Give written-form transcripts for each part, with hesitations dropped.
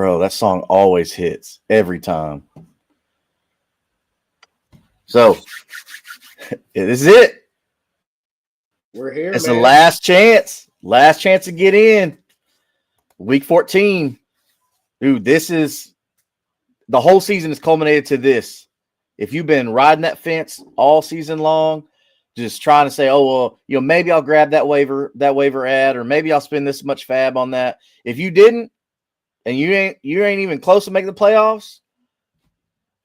Bro, that song always hits every time. So, this is it. We're here, It's the man. last chance. Last chance to get in. Week 14. Dude, this is the whole season is culminated to this. If you've been riding that fence all season long, just trying to say, oh, well, maybe I'll grab that waiver ad, or maybe I'll spend this much fab on that. If you didn't, and you ain't even close to making the playoffs,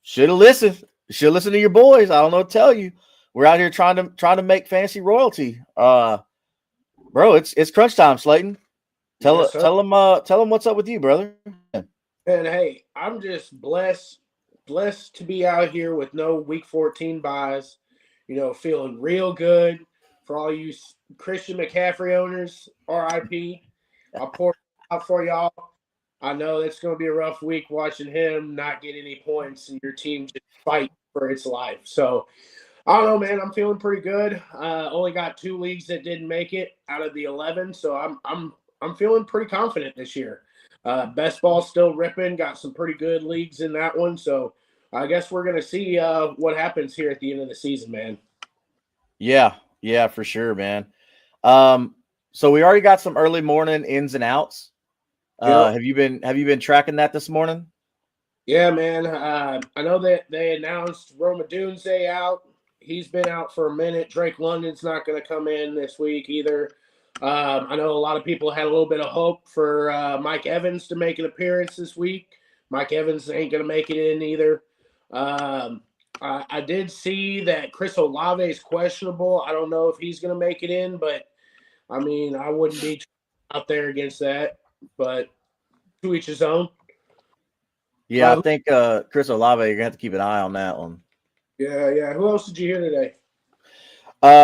should have listened. Should listen to your boys. I don't know what to tell you. We're out here trying to make fantasy royalty. Bro, it's crunch time, Slayton. Tell Yes, sir. them what's up with you, brother. And hey, I'm just blessed to be out here with no week 14 buys. Feeling real good for all you Christian McCaffrey owners. RIP. I'll pour it out for y'all. I know it's going to be a rough week watching him not get any points and your team just fight for its life. So I don't know, man. I'm feeling pretty good. Only got 2 leagues that didn't make it out of the 11, so I'm feeling pretty confident this year. Best ball still ripping. Got some pretty good leagues in that one, so I guess we're gonna see what happens here at the end of the season, man. Yeah, for sure, man. So we already got some early morning ins and outs. Yep. Have you been tracking that this morning? Yeah, man. I know that they announced Roma Doomsday out. He's been out for a minute. Drake London's not going to come in this week either. I know a lot of people had a little bit of hope for Mike Evans to make an appearance this week. Mike Evans ain't going to make it in either. I did see that Chris Olave is questionable. I don't know if he's going to make it in, but I mean, I wouldn't be out there against that. But to each his own. Yeah, I think Chris Olave, you're gonna have to keep an eye on that one. Yeah. Who else did you hear today?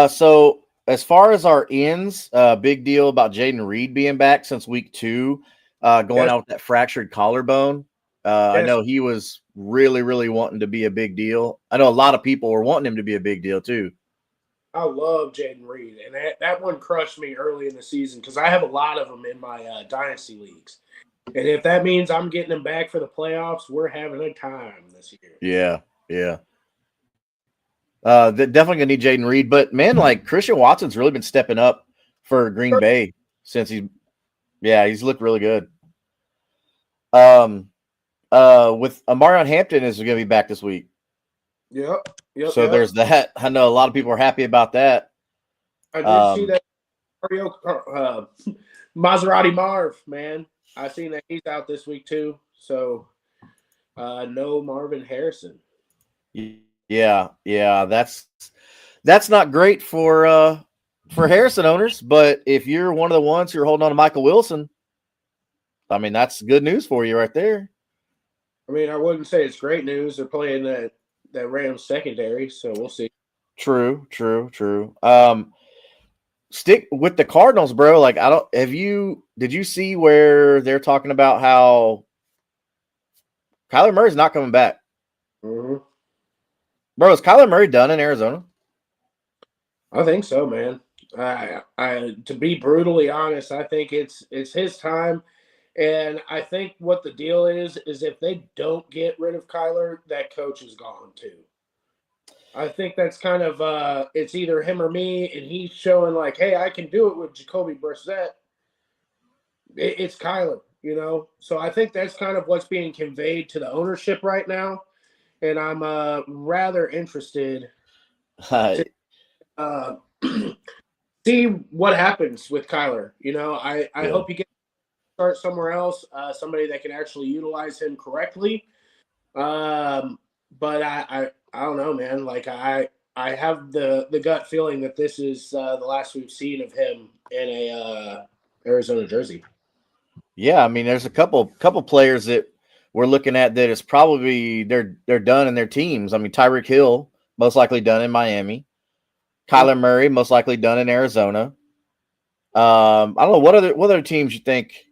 So as far as our ends, big deal about Jaden Reed being back since week 2, going out with that fractured collarbone. I know he was really, really wanting to be a big deal. I know a lot of people were wanting him to be a big deal too. I love Jaden Reed, and that one crushed me early in the season because I have a lot of them in my dynasty leagues. And if that means I'm getting them back for the playoffs, we're having a time this year. Yeah. Definitely gonna need Jaden Reed, but man, like Christian Watson's really been stepping up for Green Bay since he's looked really good. With Amarion Hampton is going to be back this week. Yep. So there's that. I know a lot of people are happy about that. I did see that Maserati Marv, man. I seen that he's out this week too. So no Marvin Harrison. Yeah. That's not great for Harrison owners, but if you're one of the ones who are holding on to Michael Wilson, I mean, that's good news for you right there. I mean, I wouldn't say it's great news. They're playing that Rams secondary, so we'll see. True. Stick with the Cardinals, bro. Like, did you see where they're talking about how Kyler Murray's not coming back? Mm-hmm. Bro, is Kyler Murray done in Arizona? I think so, man. I to be brutally honest, I think it's his time. And I think what the deal is if they don't get rid of Kyler, that coach is gone too. I think that's kind of it's either him or me, and he's showing like, hey, I can do it with Jacoby Brissett. It's Kyler, So I think that's kind of what's being conveyed to the ownership right now, and I'm rather interested to see what happens with Kyler. I hope he gets start somewhere else, somebody that can actually utilize him correctly. But I don't know, man. Like I have the gut feeling that this is the last we've seen of him in a Arizona jersey. Yeah, I mean, there's a couple players that we're looking at that is probably they're done in their teams. I mean, Tyreek Hill most likely done in Miami. Kyler Murray most likely done in Arizona. I don't know what other teams you think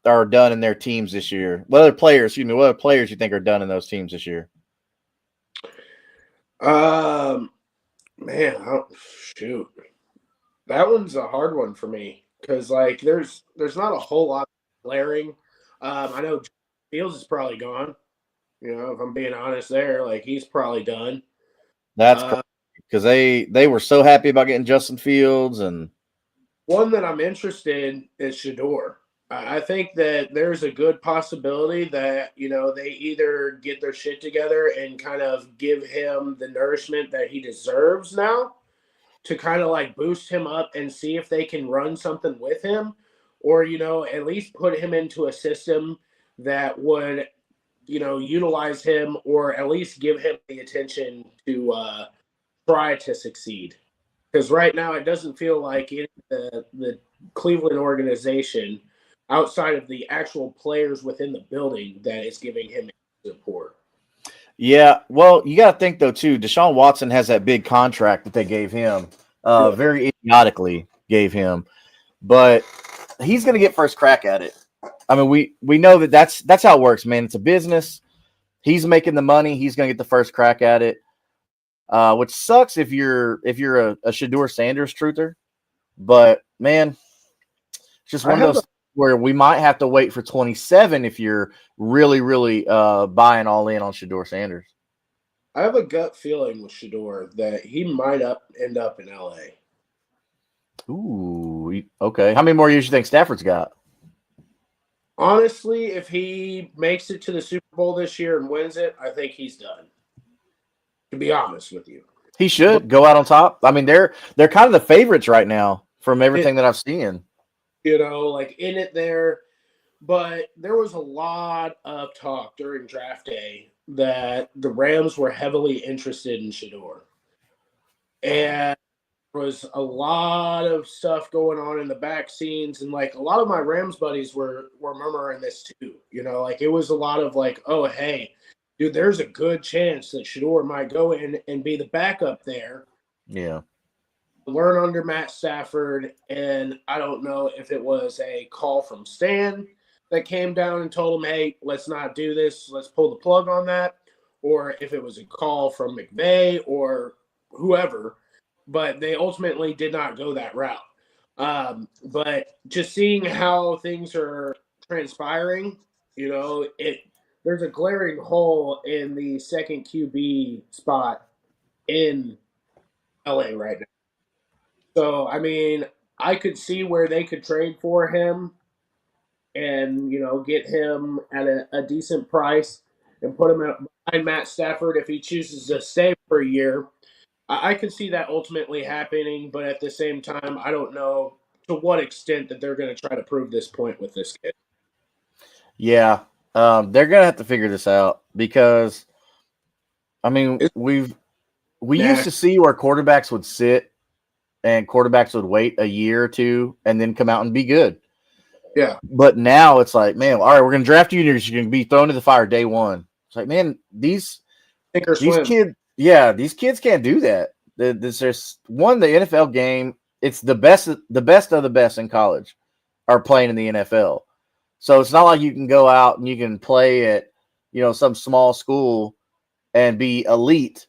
are done in their teams this year. What other players you think are done in those teams this year? Man, shoot, that one's a hard one for me because like there's not a whole lot glaring. I know Fields is probably gone. If I'm being honest there, like he's probably done. That's crazy Uh, because they were so happy about getting Justin Fields and One that I'm interested in is Shador. I think that there's a good possibility that, they either get their shit together and kind of give him the nourishment that he deserves now to kind of like boost him up and see if they can run something with him, or, at least put him into a system that would, utilize him or at least give him the attention to try to succeed. Because right now it doesn't feel like the Cleveland organization, outside of the actual players within the building, that is giving him support. yeah. Well, you got to think though too. Deshaun Watson has that big contract that they gave him, Yeah. very idiotically gave him, but he's going to get first crack at it. I mean, we know that that's how it works, man. It's a business. He's making the money. He's going to get the first crack at it. Which sucks if you're a Shador Sanders truther, but man, it's just I one of have a those where we might have to wait for 27 if you're really buying all in on Shador Sanders. I have a gut feeling with Shador that he might end up in LA. Ooh, okay. How many more years do you think Stafford's got? Honestly, if he makes it to the Super Bowl this year and wins it, I think he's done. To be honest with you. He But should go out on top. I mean, they're kind of the favorites right now from it, everything that I've seen. like in it there. But there was a lot of talk during draft day that the Rams were heavily interested in Shador. And there was a lot of stuff going on in the back scenes. And like a lot of my Rams buddies were murmuring this too. Like it was a lot of like, oh, hey, dude, there's a good chance that Shador might go in and be the backup there, Yeah. learn under Matt Stafford. And I don't know if it was a call from Stan that came down and told him, hey, let's not do this. Let's pull the plug on that. Or if it was a call from McVay or whoever. But they ultimately did not go that route. But just seeing how things are transpiring, there's a glaring hole in the second QB spot in LA right now. So, I mean, I could see where they could trade for him and, get him at a decent price and put him behind Matt Stafford if he chooses to stay for a year. I could see that ultimately happening, but at the same time, I don't know to what extent that they're going to try to prove this point with this kid. Yeah. They're gonna have to figure this out because I mean It's we used to nasty. see where quarterbacks would sit and quarterbacks would wait a year or two and then come out and be good. Yeah, But now it's like, man, all right, we're gonna draft you and you're gonna be thrown to the fire day one. It's like, man, sink or these swim. kids, yeah, these kids can't do that. There's one the NFL game. It's the best of the best in college are playing in the NFL. So it's not like you can go out and you can play at some small school and be elite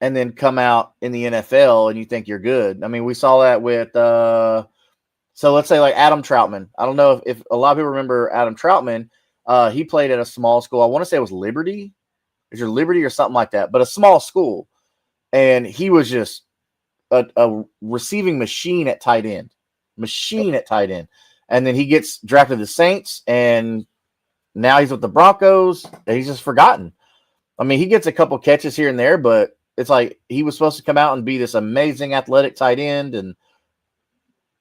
and then come out in the NFL and you think you're good. I mean, we saw that with so let's say like Adam Troutman. I don't know if a lot of people remember Adam Troutman. He played at a small school. I want to say it was Liberty. Is your Liberty or something like that? But a small school, and he was just a receiving machine at tight end, and then he gets drafted to the Saints, and now he's with the Broncos, and he's just forgotten. I mean, he gets a couple catches here and there, but it's like he was supposed to come out and be this amazing athletic tight end, and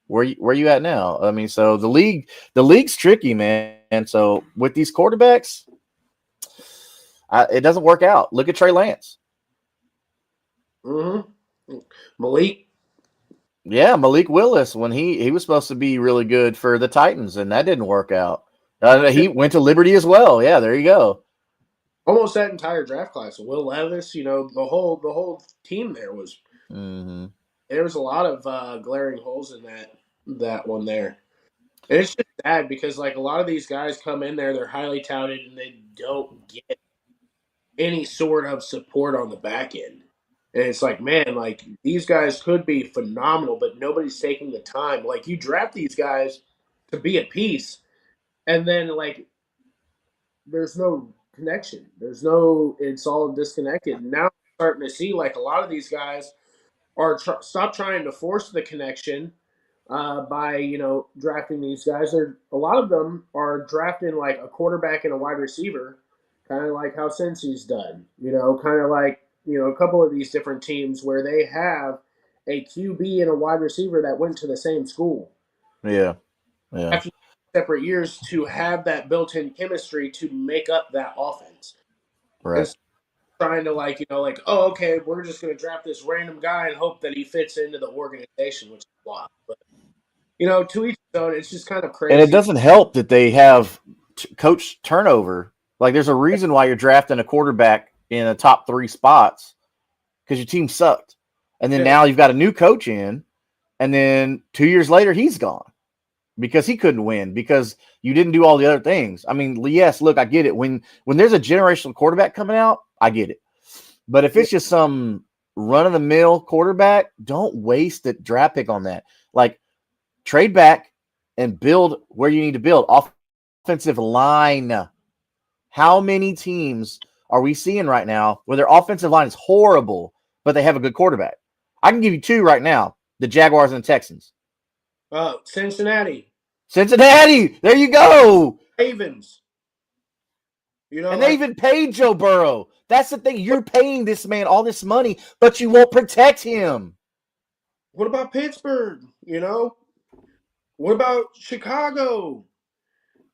where you at now? I mean, so the league's tricky, man. And so with these quarterbacks, it doesn't work out. Look at Trey Lance. Mm-hmm. Malik. Yeah, Malik Willis when he was supposed to be really good for the Titans, and that didn't work out. He went to Liberty as well. Yeah, there you go. Almost that entire draft class. Will Levis, the whole team Mm-hmm. there was a lot of glaring holes in that one there. And it's just sad because like a lot of these guys come in there, they're highly touted and they don't get any sort of support on the back end. And it's like, man, like these guys could be phenomenal, but nobody's taking the time. Like you draft these guys to be at peace, and then like there's no connection. There's no. It's all disconnected. Now I'm starting to see like a lot of these guys are stop trying to force the connection by drafting these guys. They're a lot of them are drafting like a quarterback and a wide receiver, kind of like how Cincy's done. Kind of like a couple of these different teams where they have a QB and a wide receiver that went to the same school Yeah. Yeah. after separate years to have that built-in chemistry to make up that offense. And Right. trying to like oh okay, we're just going to draft this random guy and hope that he fits into the organization, which is wild. But to each his own. It's just kind of And it crazy. doesn't help that they have coach turnover. Like, there's a reason why you're drafting a quarterback in the top 3 spots because your team sucked. And then Yeah. now you've got a new coach in, and then 2 years later, he's gone because he couldn't win because you didn't do all the other things. I mean, yes, look, I get it. When there's a generational quarterback coming out, I get it. But if Yeah. it's just some run-of-the-mill quarterback, don't waste the draft pick on that. Like, trade back and build where you need to build. Offensive line. How many teams are we seeing right now where their offensive line is horrible, but they have a good quarterback? I can give you 2 right now: the Jaguars and the Texans. Cincinnati, Cincinnati, there you go. Ravens. And they Like even paid Joe Burrow. That's the thing. You're paying this man all this money, but you won't protect him. what about Pittsburgh? What about Chicago?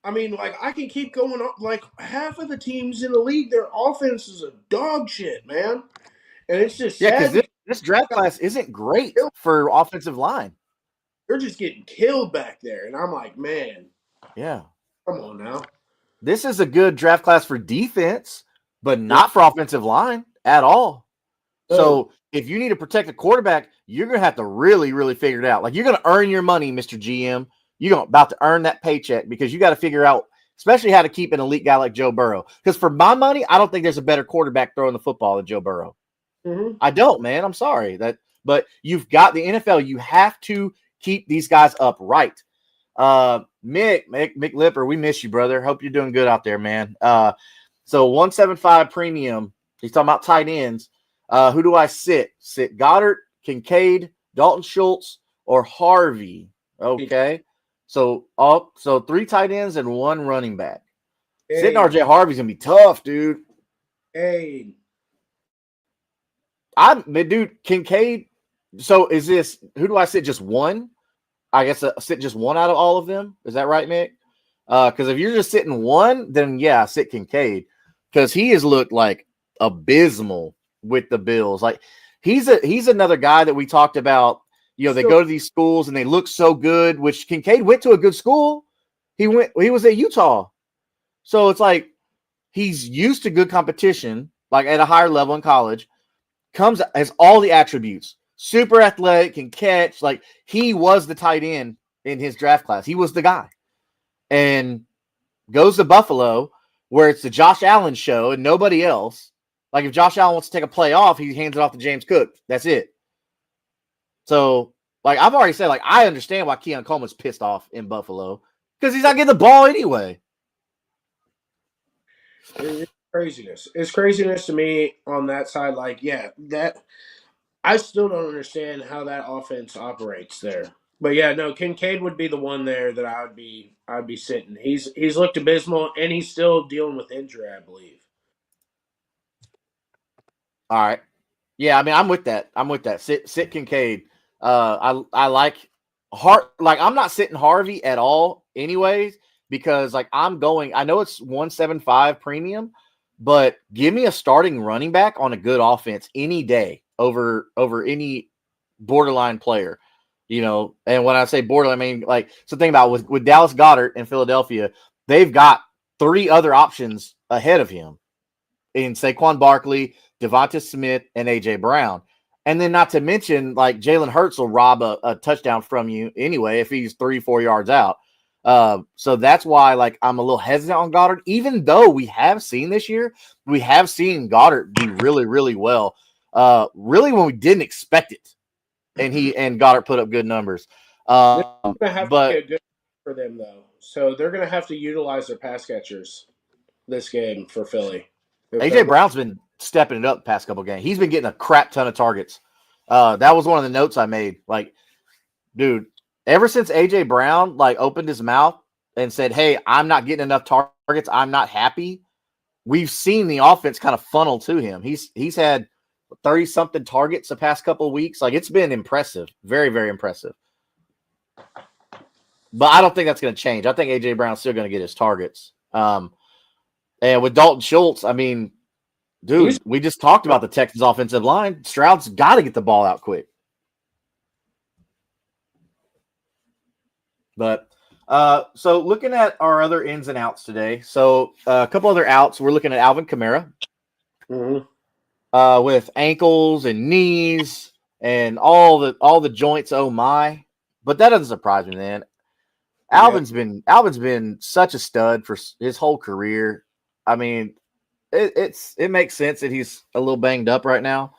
I mean, like I can keep going on. Like half of the teams in the league, their offense is a dog shit, man, and it's just Yeah, sad because because this draft class isn't great for offensive line. they're just getting killed back there, and I'm like, man, Yeah. come on now. This is a good draft class for defense, but Yeah. not for offensive line at all. No. So if you need to protect a quarterback, you're going to have to really, really figure it out. Like, you're going to earn your money, Mr. GM. You're about to earn that paycheck because you got to figure out, especially how to keep an elite guy like Joe Burrow. Because for my money, I don't think there's a better quarterback throwing the football than Joe Burrow. Mm-hmm. I don't, man. I'm sorry. But you've got the NFL. You have to keep these guys upright. Mick Lipper, we miss you, brother. Hope you're doing good out there, man. So 175 premium. He's talking about tight ends. Who do I sit? Sit Goddard, Kincaid, Dalton Schultz, or Harvey? Okay. So 3 tight ends and 1 running back. Sitting Hey, RJ Harvey's gonna be tough, dude. hey, Dude, Kincaid. So is this, who do I sit? Just 1? I guess sit just 1 out of all of them. Is that right, Mick? Because if you're just sitting 1, then yeah, sit Kincaid because he has looked like abysmal with the Bills. Like, he's another guy that we talked about. They still go to these schools and they look so good. Which Kincaid went to a good school. He was at Utah, so it's like he's used to good competition, like at a higher level in college. Has all the attributes. Super athletic, can catch. Like, he was the tight end in his draft class. He was the guy. And goes to Buffalo, where it's the Josh Allen show and nobody else. Like, if Josh Allen wants to take a play off, he hands it off to James Cook. That's it. So, like, I've already said, like, I understand why Keon Coleman's pissed off in Buffalo because he's not getting the ball anyway. it's craziness. It's craziness to me on that side. Like, yeah, that I still don't understand how that offense operates there. But yeah, no, Kincaid would be the one there that I'd be sitting. He's looked abysmal and he's still dealing with injury, I believe. All right. Yeah, I mean, I'm with that. Sit Kincaid. I like like, I'm not sitting Harvey at all, anyways, because like I know it's 175 premium, but give me a starting running back on a good offense any day over any borderline player. And when I say borderline, I mean, like, so think about with Dallas Goedert in Philadelphia, they've got 3 other options ahead of him in Saquon Barkley, Devonta Smith, and A.J. Brown. And then not to mention, like, Jalen Hurts will rob a touchdown from you anyway if he's 3-4 yards out. So that's why, like, I'm a little hesitant on Goddard, even though we have seen Goddard do really, really well. Really when we didn't expect it. And Goddard put up good numbers. This is gonna have to be But a good for them though. So they're gonna have to utilize their pass catchers. this game for Philly. If they're AJ Brown's been stepping it up the past couple games. He's been getting a crap ton of targets. That was one of the notes I made. Like, dude, ever since AJ Brown like opened his mouth and said, "Hey, I'm not getting enough targets. I'm not happy." We've seen the offense kind of funnel to him. He's had 30 something targets the past couple of weeks. Like, it's been impressive. Very, very impressive. But I don't think that's going to change. I think AJ Brown's still going to get his targets. And with Dalton Schultz, I mean, dude, we just talked about the Texans offensive line. Stroud's got to get the ball out quick. But so looking at our other ins and outs today. So a couple other outs. We're looking at Alvin Kamara with ankles and knees and all the joints. Oh my! But that doesn't surprise me, man. Alvin's been such a stud for his whole career. I mean, it makes sense that he's a little banged up right now,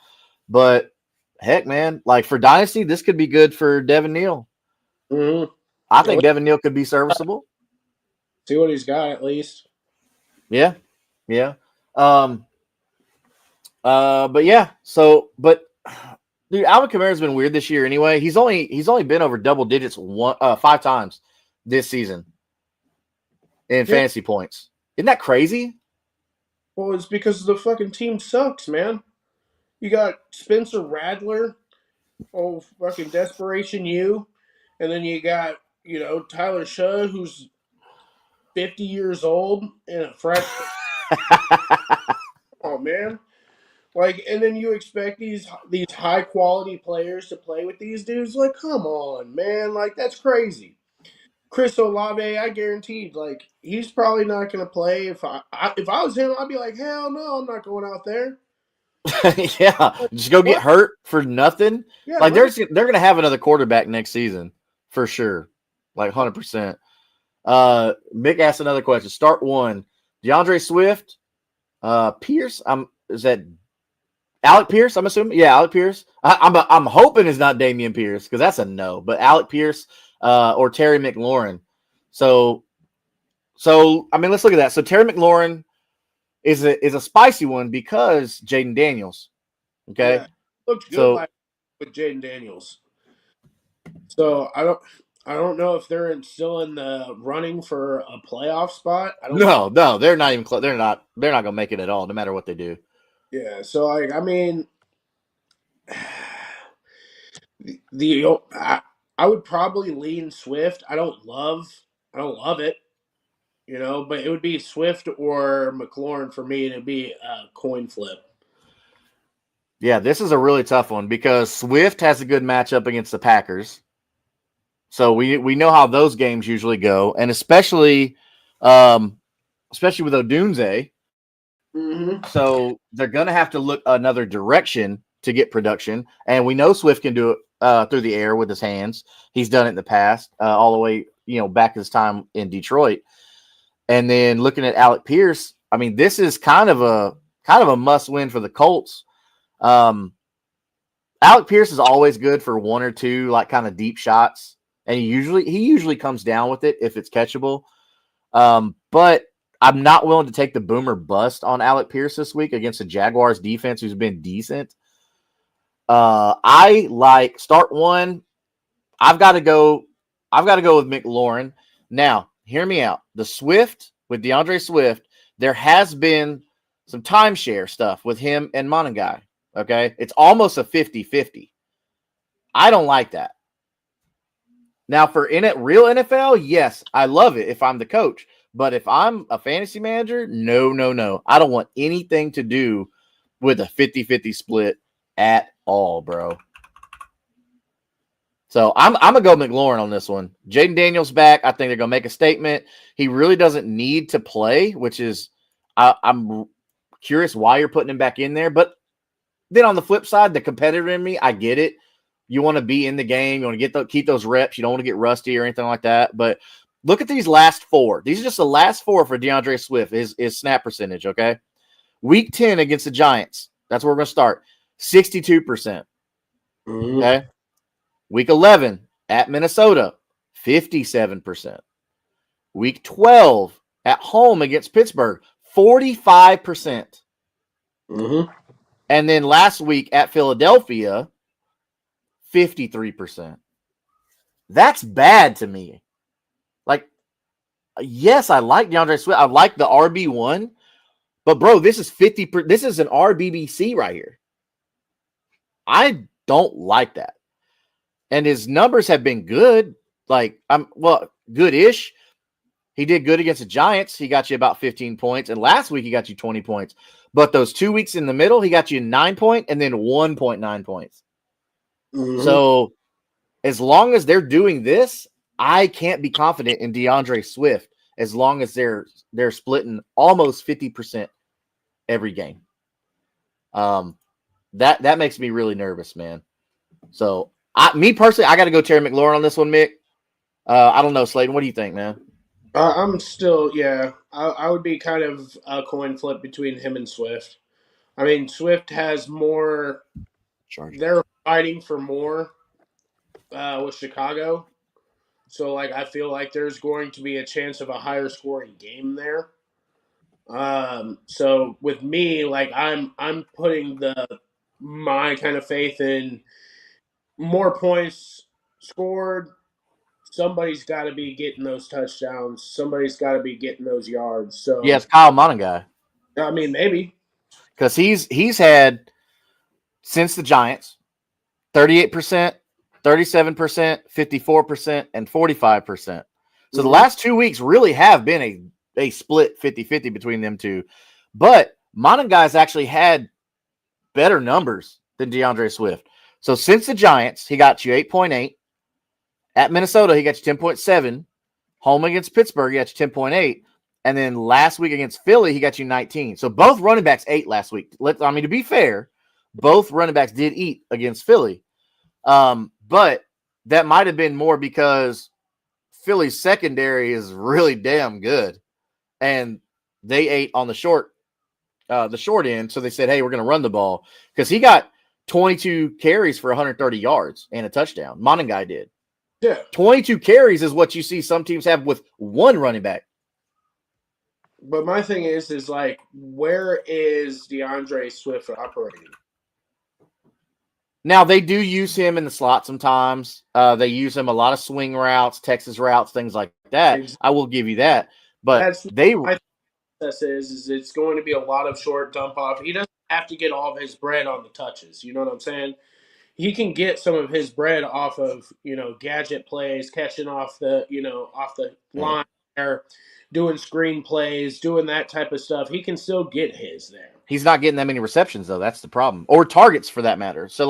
but heck, man, like for Dynasty, this could be good for Devin Neal. I think Devin Neal could be serviceable. See what he's got at least. Yeah. But yeah. So, but dude, Alvin Kamara's been weird this year. Anyway, he's only been over double digits 5 times this season in fantasy points. Isn't that crazy? Well, it's because the fucking team sucks, man. You got Spencer Radler, fucking Desperation U, and then you got, Tyler Shaw, who's 50 years old and a freshman. Oh, man. Like, and then you expect these high quality players to play with these dudes? Like, come on, man. Like, that's crazy. Chris Olave, I guaranteed, like, he's probably not going to play. If I was him, I'd be like, hell no, I'm not going out there. Yeah, just go get hurt for nothing. Yeah, like they're going to have another quarterback next season for sure, like 100%. Mick asked another question. Start one: DeAndre Swift, Pierce. Is that Alec Pierce? I'm assuming. Yeah, Alec Pierce. I'm hoping it's not Damian Pierce because that's a no. But Alec Pierce or Terry McLaurin. So I mean, let's look at that. So Terry McLaurin is a spicy one because Jaden Daniels. Okay, yeah, looked good with Jaden Daniels. So I don't know if they're still in the running for a playoff spot. No, they're not even close. They're not gonna make it at all, no matter what they do. Yeah, so like I mean, I would probably lean Swift. I don't love it. But it would be Swift or McLaurin for me, and it'd be a coin flip. Yeah, this is a really tough one because Swift has a good matchup against the Packers. So we know how those games usually go, and especially with Odunze. So they're going to have to look another direction to get production, and we know Swift can do it through the air with his hands. He's done it in the past, all the way back his time in Detroit. And then looking at Alec Pierce, I mean, this is kind of a must win for the Colts. Alec Pierce is always good for one or two like kind of deep shots, and he usually comes down with it if it's catchable. But I'm not willing to take the boomer bust on Alec Pierce this week against the Jaguars defense, who's been decent. I like start one. I've got to go with McLaurin. Now, hear me out. The Swift with DeAndre Swift, there has been some timeshare stuff with him and Monangai. Okay, it's almost a 50-50. I don't like that. Now, for real NFL, yes, I love it if I'm the coach. But if I'm a fantasy manager, no. I don't want anything to do with a 50-50 split at all, bro. So I'm going to go McLaurin on this one. Jaden Daniels back. I think they're going to make a statement. He really doesn't need to play, which is I'm curious why you're putting him back in there. But then on the flip side, the competitor in me, I get it. You want to be in the game. You want to keep those reps. You don't want to get rusty or anything like that. But look at these last 4. These are just the last 4 for DeAndre Swift, his snap percentage, okay? Week 10 against the Giants. That's where we're going to start. 62%. Okay? Week 11 at Minnesota, 57%. Week 12 at home against Pittsburgh, 45%. Mm-hmm. And then last week at Philadelphia, 53%. That's bad to me. Like, yes, I like DeAndre Swift. I like the RB1. But, bro, this is 50. This is an RBBC right here. I don't like that. And his numbers have been good. Like, good-ish. He did good against the Giants. He got you about 15 points. And last week, he got you 20 points. But those 2 weeks in the middle, he got you 9 points and then 1.9 points. Mm-hmm. So, as long as they're doing this, I can't be confident in DeAndre Swift as long as they're splitting almost 50% every game. That makes me really nervous, man. So, me personally, I got to go Terry McLaurin on this one, Mick. I don't know, Slayton. What do you think, man? I'm still, yeah. I would be kind of a coin flip between him and Swift. I mean, Swift has more. Chargers. They're fighting for more with Chicago. So, like, I feel like there's going to be a chance of a higher scoring game there. So with me, like, I'm putting my kind of faith in more points scored. Somebody's got to be getting those touchdowns. Somebody's got to be getting those yards. Yeah, So, it's Kyle Monaghan. I mean, maybe. Because he's had, since the Giants, 38%, 37%, 54%, and 45%. So the last 2 weeks really have been a split 50-50 between them two. But Monaghan's actually had better numbers than DeAndre Swift. So since the Giants, he got you 8.8. At Minnesota, he got you 10.7. Home against Pittsburgh, he got you 10.8. And then last week against Philly, he got you 19. So both running backs ate last week. To be fair, both running backs did eat against Philly. But that might have been more because Philly's secondary is really damn good. And they ate on the short end. So they said, hey, we're going to run the ball. Because he got 22 carries for 130 yards and a touchdown. Monaghan did. Yeah. 22 carries is what you see some teams have with one running back. But my thing is like, where is DeAndre Swift operating? Now, they do use him in the slot sometimes. They use him a lot of swing routes, Texas routes, things like that. Exactly. I will give you that. But my process is it's going to be a lot of short dump off. He doesn't have to get all of his bread on the touches. You know what I'm saying? He can get some of his bread off of, gadget plays, catching off the line there, doing screen plays, doing that type of stuff. He can still get his there. He's not getting that many receptions, though. That's the problem. Or targets, for that matter. So,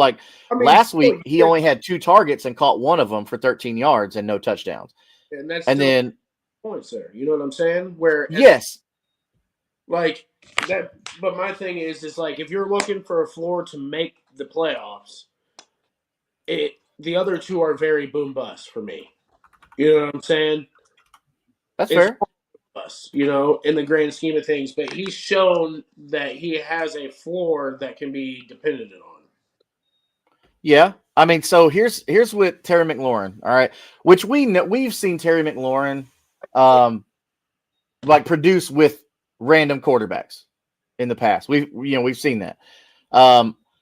last week, he only had 2 targets and caught one of them for 13 yards and no touchdowns. And then points there. You know what I'm saying? Yes. Like that. But my thing is like, if you're looking for a floor to make the playoffs, the other two are very boom bust for me. You know what I'm saying? That's fair. Us, in the grand scheme of things, but he's shown that he has a floor that can be depended on. Yeah. I mean, so here's with Terry McLaurin, all right, which we've seen Terry McLaurin produce with random quarterbacks in the past. We've seen that.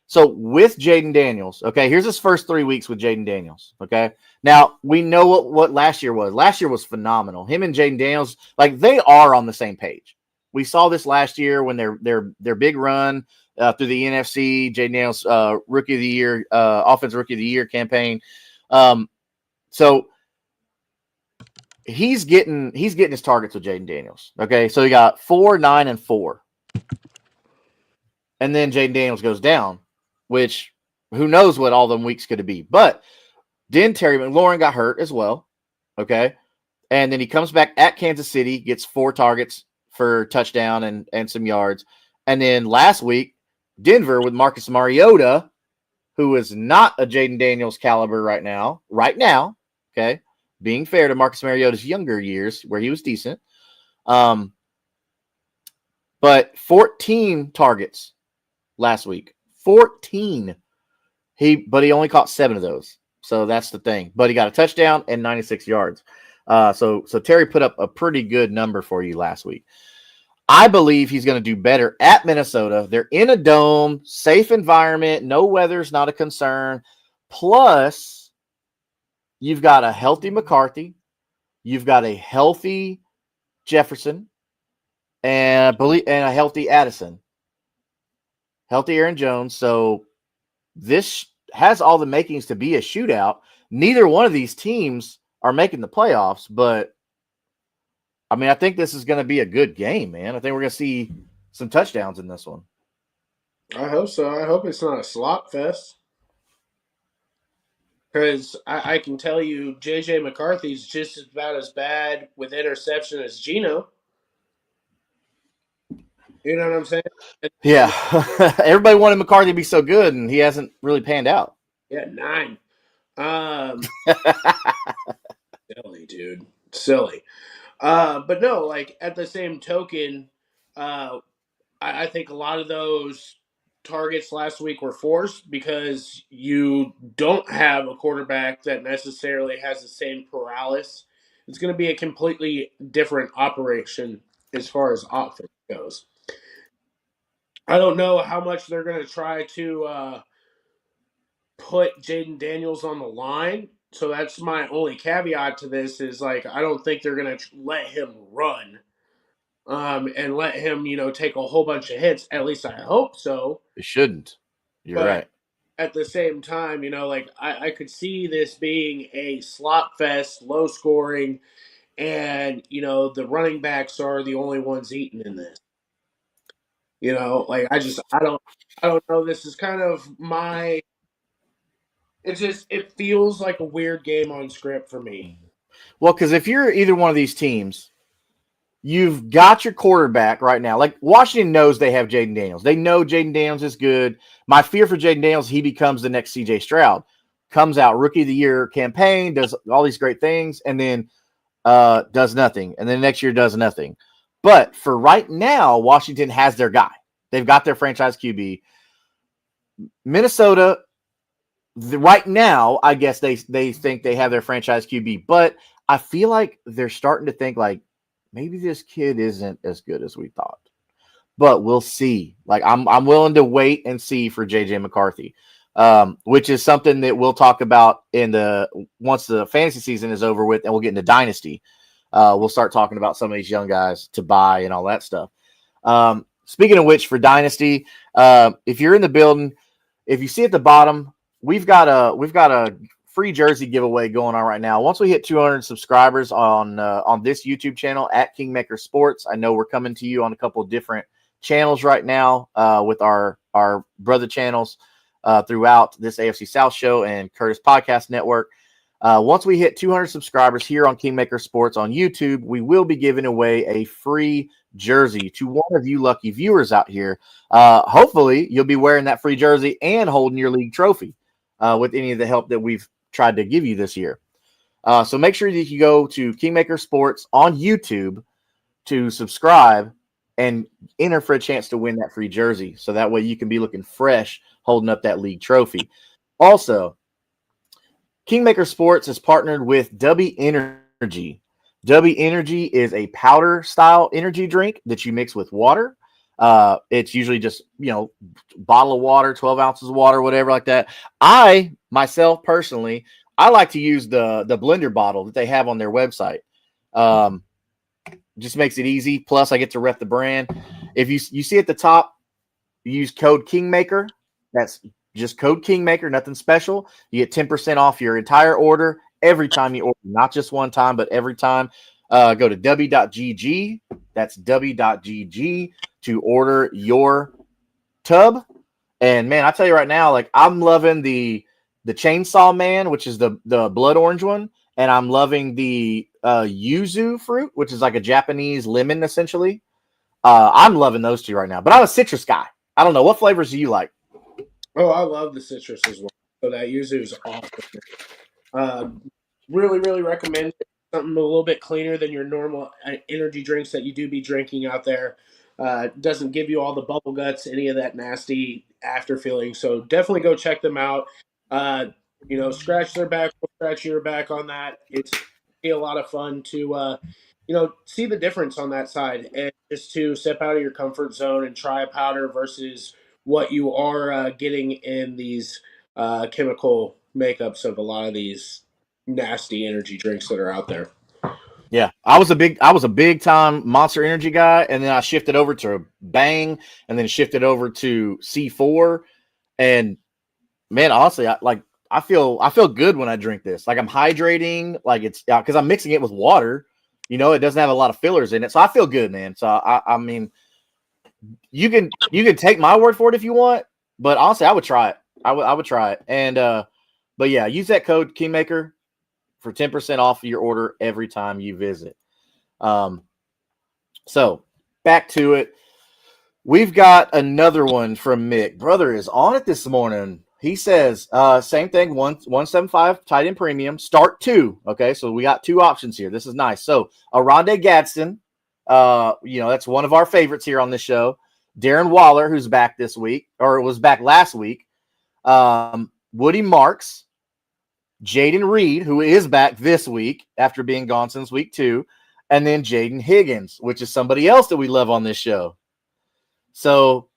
So with Jaden Daniels, okay, here's his first 3 weeks with Jaden Daniels, okay? Now, we know what last year was. Last year was phenomenal. Him and Jaden Daniels, they are on the same page. We saw this last year when their big run through the NFC, Jaden Daniels Rookie of the Year, Offensive Rookie of the Year campaign. So he's getting his targets with Jaden Daniels, okay? So he got 4, 9, and 4. And then Jaden Daniels goes down, which who knows what all them weeks could be. But then Terry McLaurin got hurt as well, okay? And then he comes back at Kansas City, gets 4 targets for touchdown and some yards. And then last week, Denver with Marcus Mariota, who is not a Jaden Daniels caliber right now, okay? Being fair to Marcus Mariota's younger years where he was decent. But 14 targets last week. 14. But he only caught 7 of those. So that's the thing. But he got a touchdown and 96 yards. So Terry put up a pretty good number for you last week. I believe he's going to do better at Minnesota. They're in a dome, safe environment, no weather's not a concern. Plus, you've got a healthy McCarthy, you've got a healthy Jefferson, and a healthy Addison, healthy Aaron Jones. So this has all the makings to be a shootout. Neither one of these teams are making the playoffs, but I mean, I think this is going to be a good game, man. I think we're going to see some touchdowns in this one. I hope so. I hope it's not a slop fest. Because I can tell you, J.J. McCarthy's just about as bad with interception as Geno. You know what I'm saying? Yeah. Everybody wanted McCarthy to be so good, and he hasn't really panned out. Yeah, 9. Um, Silly, dude. Silly. But no, like at the same token, uh, I think a lot of those targets last week were forced because you don't have a quarterback that necessarily has the same paralysis. It's going to be a completely different operation as far as offense goes. I don't know how much they're going to try to put Jaden Daniels on the line. So that's my only caveat to this is like I don't think they're going to let him run and let him, take a whole bunch of hits. At least I hope so. It shouldn't. You're But right. at the same time, like I could see this being a slot fest, low scoring, and the running backs are the only ones eating in this. Like I don't know. This is kind of my. It feels like a weird game on script for me. Well, because if you're either one of these teams, you've got your quarterback right now. Like Washington knows they have Jaden Daniels. They know Jaden Daniels is good. My fear for Jaden Daniels, he becomes the next CJ Stroud. Comes out rookie of the year campaign, does all these great things, and then does nothing. And then next year does nothing. But for right now, Washington has their guy. They've got their franchise QB. Minnesota, right now, I guess they think they have their franchise QB, but I feel like they're starting to think like maybe this kid isn't as good as we thought. But we'll see. Like I'm willing to wait and see for JJ McCarthy, which is something that we'll talk about in the once the fantasy season is over with, and we'll get into dynasty. We'll start talking about some of these young guys to buy and all that stuff. Speaking of which, for dynasty, if you're in the building, if you see at the bottom, we've got a free jersey giveaway going on right now. Once we hit 200 subscribers on this YouTube channel at Kingmaker Sports, I know we're coming to you on a couple of different channels right now with our brother channels throughout this AFC South show and Curtis Podcast Network. Once we hit 200 subscribers here on Kingmaker Sports on YouTube, we will be giving away a free jersey to one of you lucky viewers out here. Hopefully, you'll be wearing that free jersey and holding your league trophy with any of the help that we've tried to give you this year. So make sure that you go to Kingmaker Sports on YouTube to subscribe and enter for a chance to win that free jersey. So that way you can be looking fresh holding up that league trophy. Also, Kingmaker Sports is partnered with W Energy. W Energy is a powder style energy drink that you mix with water. It's usually just, bottle of water, 12 ounces of water, whatever like that. I, myself, personally, I like to use the blender bottle that they have on their website. Just makes it easy. Plus, I get to rep the brand. If you see at the top, use code Kingmaker. That's just code Kingmaker, nothing special. You get 10% off your entire order every time you order, not just one time, but every time. Go to w.gg. That's w.gg to order your tub. And man, I tell you right now, like I'm loving the Chainsaw Man, which is the blood orange one, and I'm loving the yuzu fruit, which is like a Japanese lemon essentially. I'm loving those two right now. But I'm a citrus guy. I don't know, what flavors do you like? Oh, I love the citrus as well. So that yuzu is awesome. Uh, really, really recommend it. Something a little bit cleaner than your normal energy drinks that you do be drinking out there. Doesn't give you all the bubble guts, any of that nasty after feeling. So definitely go check them out. Scratch their back, we'll scratch your back on that. It's be a lot of fun to see the difference on that side and just to step out of your comfort zone and try a powder versus what you are getting in these chemical makeups of a lot of these nasty energy drinks that are out there. Yeah, I was a big time Monster Energy guy, and then I shifted over to Bang, and then shifted over to C4. And man, honestly, I feel good when I drink this. Like I'm hydrating, like it's because I'm mixing it with water. It doesn't have a lot of fillers in it, so I feel good, man. So I mean, you can take my word for it if you want, but honestly, I would try it. I would try it, and but yeah, use that code Kingmaker for 10% off your order every time you visit. So back to it. We've got another one from Mick. Brother is on it this morning. He says, same thing, 175 tight end premium, start 2. Okay, so we got 2 options here. This is nice. So Aronde Gadsden, that's one of our favorites here on this show. Darren Waller, who's back this week, or was back last week. Woody Marks, Jaden Reed, who is back this week after being gone since week 2, and then Jaden Higgins, which is somebody else that we love on this show. So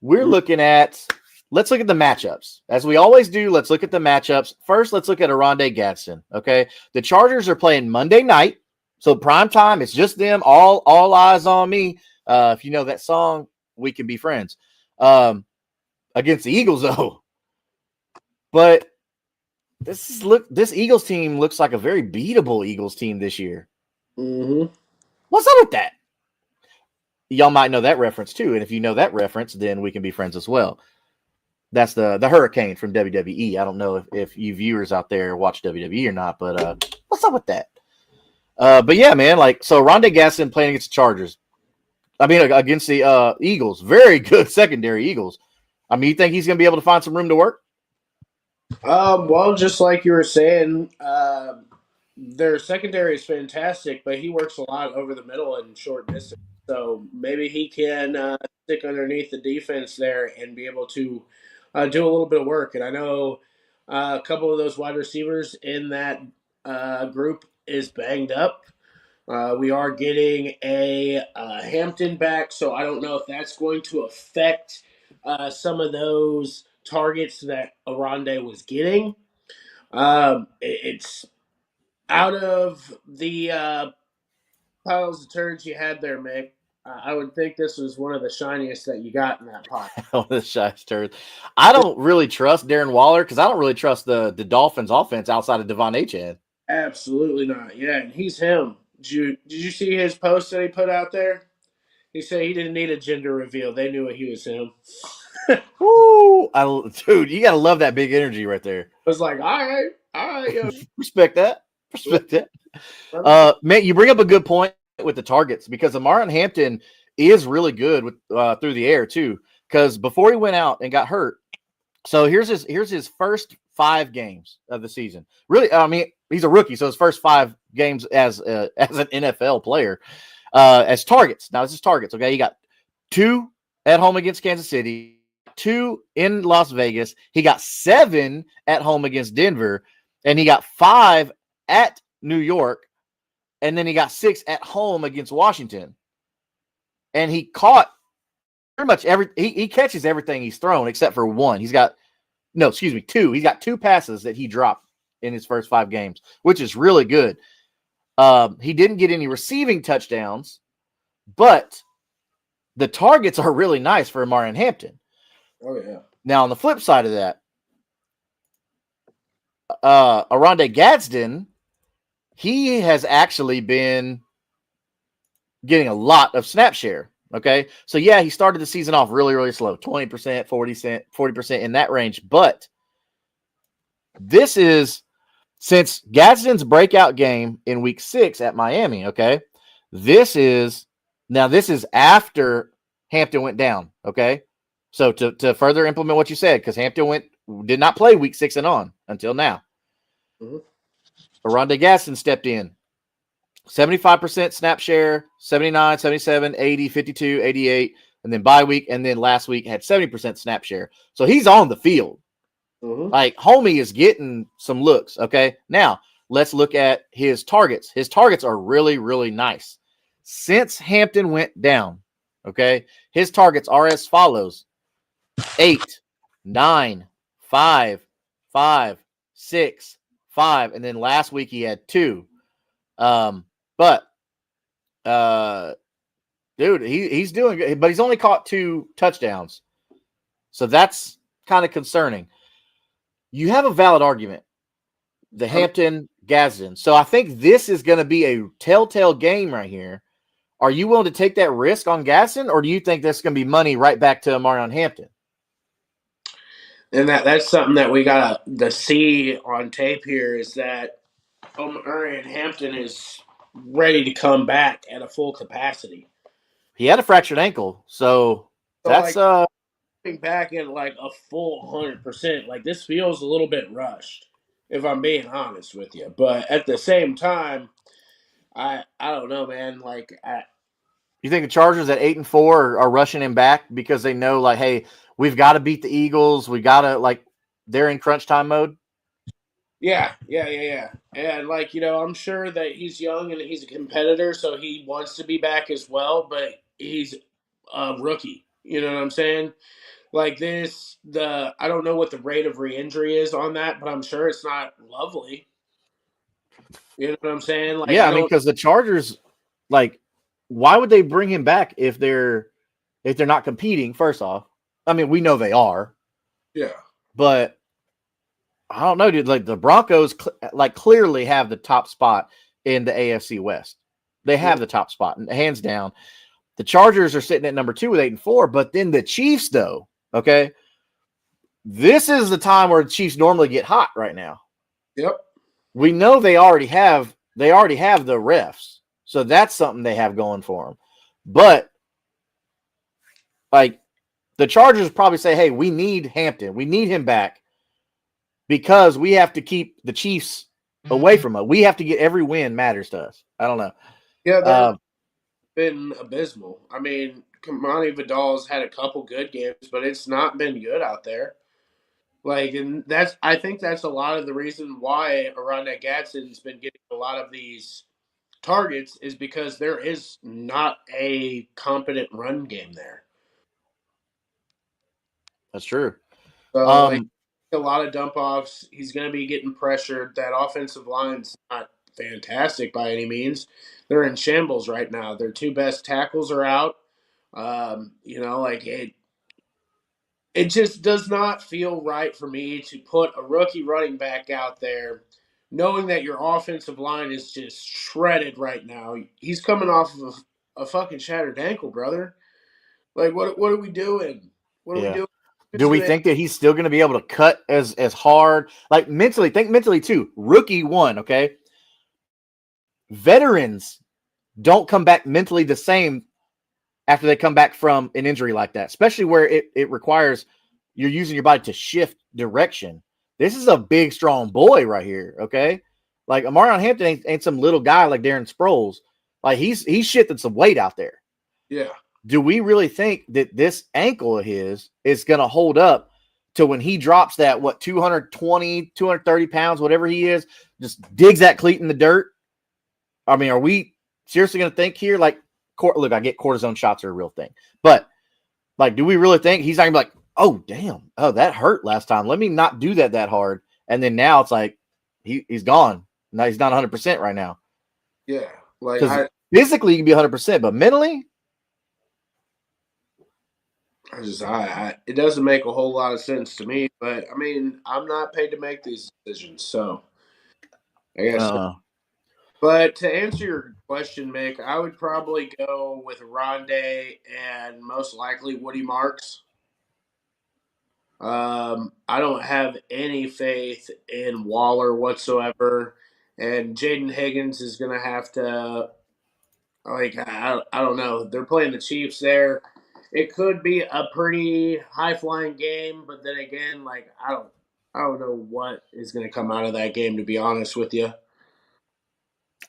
let's look at the matchups. As we always do, let's look at the matchups. First, let's look at Aronde Gadsden. Okay. The Chargers are playing Monday night. So prime time, it's just them, all eyes on me. If you know that song, We Can Be Friends. Against the Eagles, though. But this Eagles team looks like a very beatable Eagles team this year. Mm-hmm. What's up with that? Y'all might know that reference too, and if you know that reference, then we can be friends as well. That's the Hurricane from WWE. I don't know if you viewers out there watch WWE or not, but what's up with that? But yeah, man, so Aronde Gadsden playing against the Chargers. I mean, against the Eagles. Very good secondary Eagles. I mean, you think he's going to be able to find some room to work? Well, just like you were saying, their secondary is fantastic, but he works a lot over the middle and short distance. So maybe he can stick underneath the defense there and be able to do a little bit of work. And I know a couple of those wide receivers in that group is banged up. We are getting a Hampton back, so I don't know if that's going to affect some of those targets that Aronde was getting. It's out of the piles of turds you had there, Mick. I would think this was one of the shiniest that you got in that pile. On the shy turd. I don't really trust Darren Waller because I don't really trust the Dolphins offense outside of Devon Achane. Absolutely not. Yeah, and he's him. Did you see his post that he put out there? He said he didn't need a gender reveal. They knew he was him. Woo! Dude, you got to love that big energy right there. I was like, all right, yo. Respect that. Man, you bring up a good point with the targets because Amaron Hampton is really good with through the air too. Because before he went out and got hurt, so here's his first 5 games of the season. Really, I mean, he's a rookie, so his first 5 games as an NFL player as targets. Now this is targets. Okay, he got 2 at home against Kansas City, 2 in Las Vegas. He got 7 at home against Denver, and he got 5 at New York, and then he got 6 at home against Washington. And he caught pretty much he catches everything he's thrown except for 1. He's got 2. He's got 2 passes that he dropped in his first 5 games, which is really good. He didn't get any receiving touchdowns, but the targets are really nice for Amaron Hampton. Oh, yeah. Now, on the flip side of that, Aronde Gadsden, he has actually been getting a lot of snap share. Okay. So, yeah, he started the season off really, really slow, 20%, 40% in that range. But this is since Gadsden's breakout game in week 6 at Miami. Okay. This is after Hampton went down. Okay. So to further implement what you said, because Hampton did not play week 6 and on until now. Mm-hmm. Aronde Gadsden stepped in. 75% snap share, 79, 77, 80, 52, 88, and then bye week, and then last week had 70% snap share. So he's on the field. Mm-hmm. Like, homie is getting some looks, okay? Now, let's look at his targets. His targets are really, really nice. since Hampton went down, okay, his targets are as follows: 8, 9, 5, 5, 6, 5, and then last week he had 2. But dude, he's doing good, but he's only caught 2 touchdowns, so that's kind of concerning. You have a valid argument, the Hampton Gadsden. So I think this is going to be a telltale game right here. Are you willing to take that risk on Gadsden, or do you think that's going to be money right back to Amarion Hampton? And that's something that we got to see on tape here is that Omarion Hampton is ready to come back at a full capacity. He had a fractured ankle, so that's like, coming back at like a full 100%. Like, this feels a little bit rushed, if I'm being honest with you. But at the same time, I don't know, man. Like, you think the Chargers at 8-4 are rushing him back because they know, like, hey, we've got to beat the Eagles. We got to, like, they're in crunch time mode. Yeah. And, like, I'm sure that he's young and he's a competitor, so he wants to be back as well, but he's a rookie. You know what I'm saying? Like I don't know what the rate of re-injury is on that, but I'm sure it's not lovely. You know what I'm saying? Like, yeah, I mean, because the Chargers, like, why would they bring him back if they're not competing? First off, I mean, we know they are. Yeah. But I don't know, dude. Like, the Broncos, clearly have the top spot in the AFC West. They have the top spot, hands down. The Chargers are sitting at number 2 with 8-4, but then the Chiefs, though, okay, this is the time where the Chiefs normally get hot right now. Yep. We know they already have the refs, so that's something they have going for them. But, like, the Chargers probably say, hey, we need Hampton. We need him back because we have to keep the Chiefs away from us. We have to get every win matters to us. I don't know. Yeah, they've been abysmal. I mean, Kamani Vidal's had a couple good games, but it's not been good out there. Like, and I think that's a lot of the reason why Aranda Gadsden's been getting a lot of these targets is because there is not a competent run game there. That's true. So, like, a lot of dump offs. He's going to be getting pressured. That offensive line's not fantastic by any means. They're in shambles right now. Their 2 best tackles are out. Like, it just does not feel right for me to put a rookie running back out there knowing that your offensive line is just shredded right now. He's coming off of a fucking shattered ankle, brother. Like, what are we doing? What are we doing? Do we think that he's still going to be able to cut as hard? Like, mentally, think mentally too. Rookie 1, okay? Veterans don't come back mentally the same after they come back from an injury like that, especially where it requires you're using your body to shift direction. This is a big, strong boy right here, okay? Like, Amarion Hampton ain't some little guy like Darren Sproles. Like, he's shifting some weight out there. Yeah. Do we really think that this ankle of his is going to hold up to when he drops that, 220, 230 pounds, whatever he is, just digs that cleat in the dirt? I mean, are we seriously going to think here? Like, look, I get cortisone shots are a real thing. But, like, do we really think he's not going to be like, oh, damn, oh, that hurt last time. Let me not do that hard. And then now it's like he's gone. No, he's not 100% right now. Yeah. Like, physically, you can be 100%, but mentally, it doesn't make a whole lot of sense to me, but I mean, I'm not paid to make these decisions, so I guess. But to answer your question, Mick, I would probably go with Rondé and most likely Woody Marks. I don't have any faith in Waller whatsoever, and Jaden Higgins is going to have to. Like, I don't know. They're playing the Chiefs there. It could be a pretty high flying game, but then again, like, I don't know what is going to come out of that game, to be honest with you.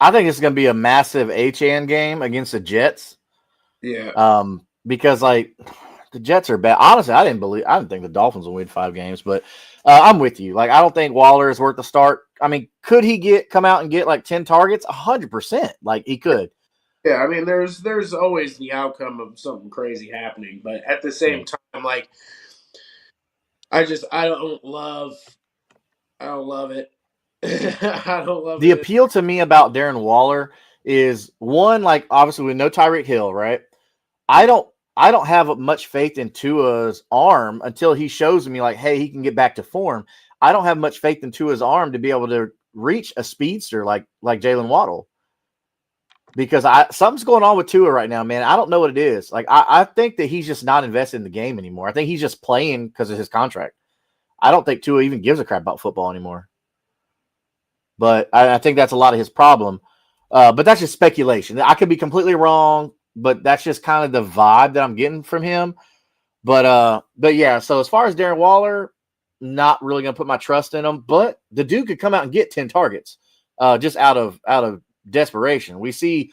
I think it's going to be a massive HN game against the Jets. Yeah. Because, like, the Jets are bad. Honestly, I didn't think the Dolphins will win 5 games, but I'm with you. Like, I don't think Waller is worth the start. I mean, could he come out and get like 10 targets? 100%. Like, he could. Yeah, I mean, there's always the outcome of something crazy happening, but at the Yeah. same time, like I don't love it. I don't love The it. appeal to me about Darren Waller is one, like obviously with no Tyreek Hill, right? I don't I don't have much faith in Tua's arm until he shows me like, hey, he can get back to form. I don't have much faith in Tua's arm to be able to reach a speedster like Jalen Waddle because I something's going on with Tua right now, man. I don't know what it is. Like I think that he's just not invested in the game anymore. I think he's just playing because of his contract. I don't think Tua even gives a crap about football anymore. But I think that's a lot of his problem. But that's just speculation. I could be completely wrong, but that's just kind of the vibe that I'm getting from him. But yeah. So as far as Darren Waller, not really gonna put my trust in him. But the dude could come out and get 10 targets, just out of desperation. We see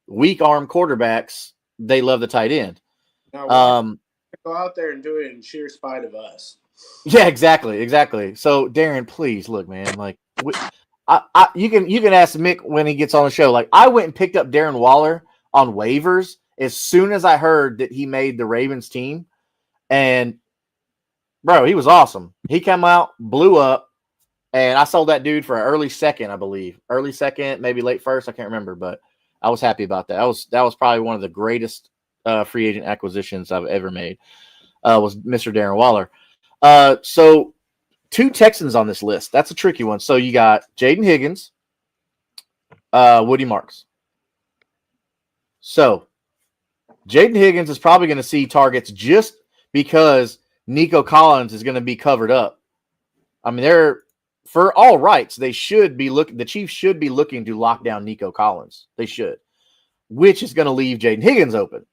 weak arm quarterbacks. They love the tight end. Now watch Um, go out there and do it in sheer spite of us. yeah, exactly. So Darren, please look, man. Like, you can ask Mick when he gets on the show. Like, I went and picked up Darren Waller on waivers as soon as I heard that he made the Ravens team, and bro, he was awesome. He came out, blew up, and I sold that dude for an early second, I believe, early second, maybe late first. I can't remember, but I was happy about that. That was probably one of the greatest free agent acquisitions I've ever made. Was Mr. Darren Waller. So two Texans on this list. That's a tricky one. So you got Jaden Higgins, Woody Marks. So Jaden Higgins is probably going to see targets just because Nico Collins is going to be covered up. I mean, they're for all rights. They should be looking. The Chiefs should be looking to lock down Nico Collins. They should, which is going to leave Jaden Higgins open.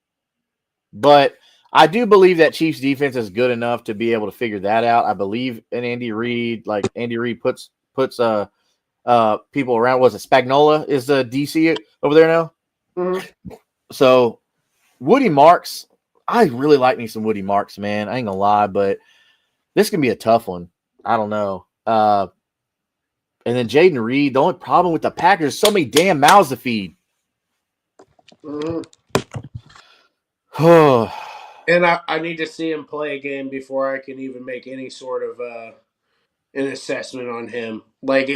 But I do believe that Chiefs defense is good enough to be able to figure that out. I believe in Andy Reid. Like Andy Reid puts people around. Was it Spagnola is the DC over there now? Mm-hmm. So Woody Marks, I really like me some Woody Marks, man. I ain't gonna lie, but this can be a tough one. I don't know. And then Jaden Reed. The only problem with the Packers, so many damn mouths to feed. Mm-hmm. Oh, And I need to see him play a game before I can even make any sort of an assessment on him. Like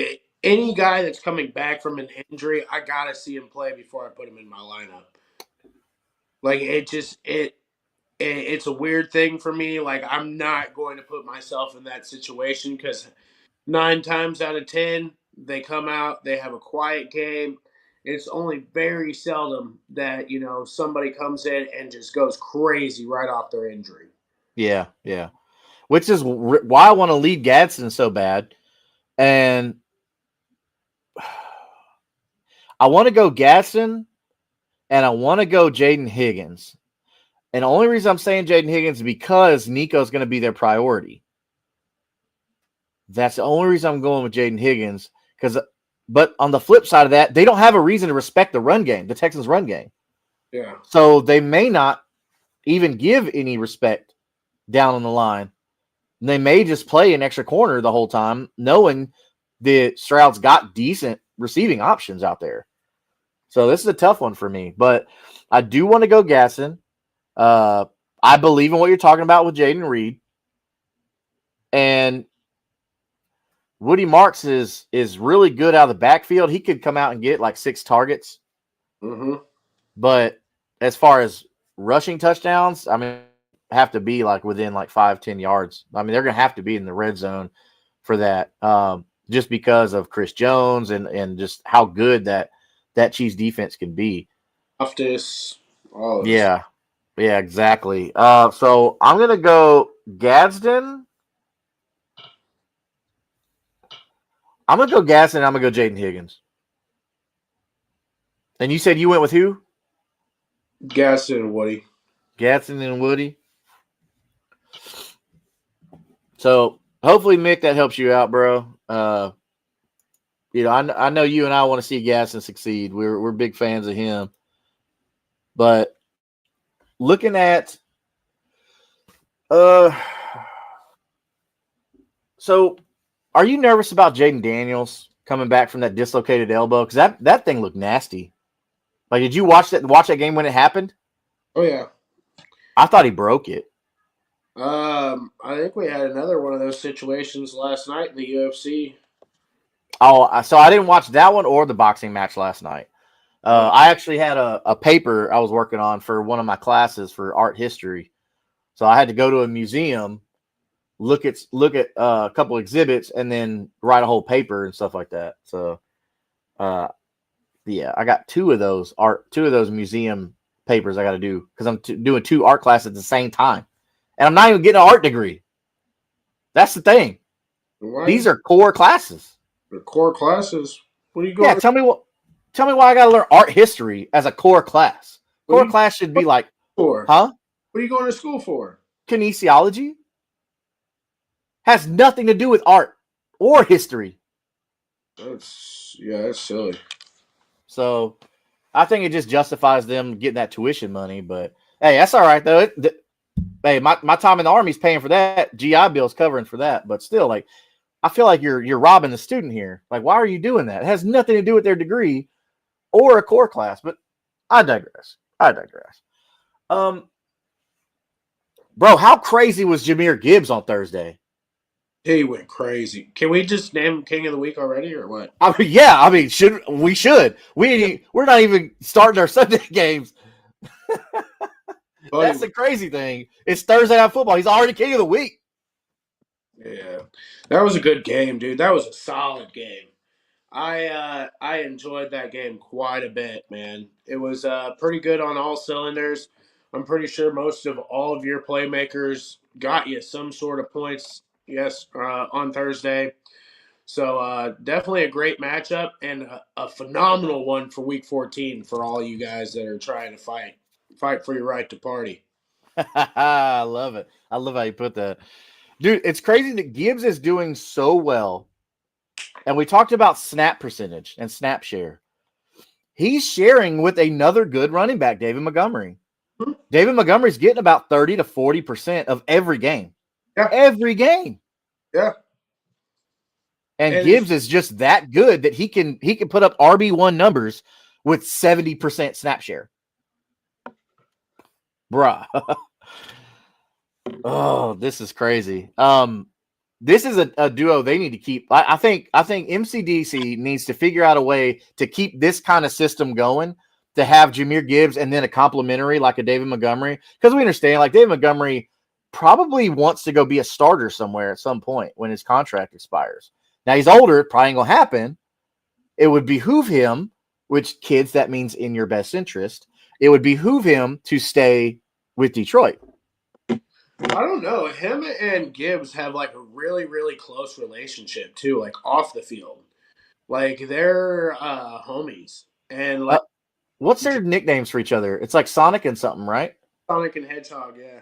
any guy that's coming back from an injury, I gotta see him play before I put him in my lineup. Like it's a weird thing for me. Like I'm not going to put myself in that situation because 9 times out of 10 they come out, they have a quiet game. It's only very seldom that somebody comes in and just goes crazy right off their injury. yeah. Which is why I want to lead Gadsden so bad. And I want to go Gadsden and I want to go Jaden Higgins. And the only reason I'm saying Jaden Higgins is because Nico's going to be their priority. That's the only reason I'm going with Jaden Higgins. But on the flip side of that, they don't have a reason to respect the run game, the Texans' run game. Yeah. So they may not even give any respect down on the line. They may just play an extra corner the whole time, knowing that Stroud's got decent receiving options out there. So this is a tough one for me, but I do want to go Gasson. I believe in what you're talking about with Jaden Reed, and Woody Marks is really good out of the backfield. He could come out and get like 6 targets, Mm-hmm. but as far as rushing touchdowns, I mean, have to be like within like 5-10 yards. I mean, they're going to have to be in the red zone for that, just because of Chris Jones and just how good that Chiefs defense can be. Loftus, all those. Yeah, yeah, exactly. So I'm gonna go Gadsden. I'm gonna go Gadsden. I'm gonna go Jaden Higgins. And you said you went with who? Gaston and Woody. Gadsden and Woody. So hopefully, Mick, that helps you out, bro. I know you and I want to see Gadsden succeed. We're big fans of him. But looking at uh, so are you nervous about Jaden Daniels coming back from that dislocated elbow? Because that thing looked nasty. Like, did you watch that game when it happened? Oh yeah. I thought he broke it. I think we had another one of those situations last night in the UFC. Oh, so I didn't watch that one or the boxing match last night. I actually had a paper I was working on for one of my classes for art history. So I had to go to a museum, look at a couple exhibits, and then write a whole paper and stuff like that. So, yeah, I got two of those museum papers I got to do because I'm doing two art classes at the same time, and I'm not even getting an art degree. That's the thing. These are core classes. They're core classes. What are you going? Yeah, tell me why I got to learn art history as a core class. Core class should be like, for? huh? What are you going to school for? Kinesiology has nothing to do with art or history. That's silly. So I think it just justifies them getting that tuition money. But hey, that's all right though. Hey, my time in the Army's paying for that. GI Bill's covering for that. But still, like, I feel like you're robbing the student here. Like, why are you doing that? It has nothing to do with their degree or a core class. But I digress. Bro, how crazy was Jahmyr Gibbs on Thursday? He went crazy. Can we just name him King of the Week already, or what? Should we're not even starting our Sunday games. That's the crazy thing. It's Thursday Night Football. He's already King of the Week. Yeah, that was a good game, dude. That was a solid game. I enjoyed that game quite a bit, man. It was pretty good on all cylinders. I'm pretty sure most of all of your playmakers got you some sort of points. Yes, on Thursday. So definitely a great matchup and a phenomenal one for Week 14 for all you guys that are trying to fight for your right to party. I love it. I love how you put that, dude. It's crazy that Gibbs is doing so well. And we talked about snap percentage and snap share. He's sharing with another good running back, David Montgomery. Hmm. David Montgomery's getting about 30 to 40% of every game. Yeah. Every game. Yeah. And Gibbs is just that good that he can put up RB1 numbers with 70% snap share. Bruh. Oh, this is crazy. This is a duo they need to keep. I think MCDC needs to figure out a way to keep this kind of system going, to have Jahmyr Gibbs and then a complimentary like a David Montgomery. Because we understand, like, David Montgomery probably wants to go be a starter somewhere at some point when his contract expires. Now, he's older. It probably ain't going to happen. It would behoove him, which, kids, that means in your best interest. It would behoove him to stay with Detroit. I don't know. Him and Gibbs have like a really, really close relationship too, like off the field. Like they're homies. And like what's their nicknames for each other? It's like Sonic and something, right? Sonic and Hedgehog, yeah.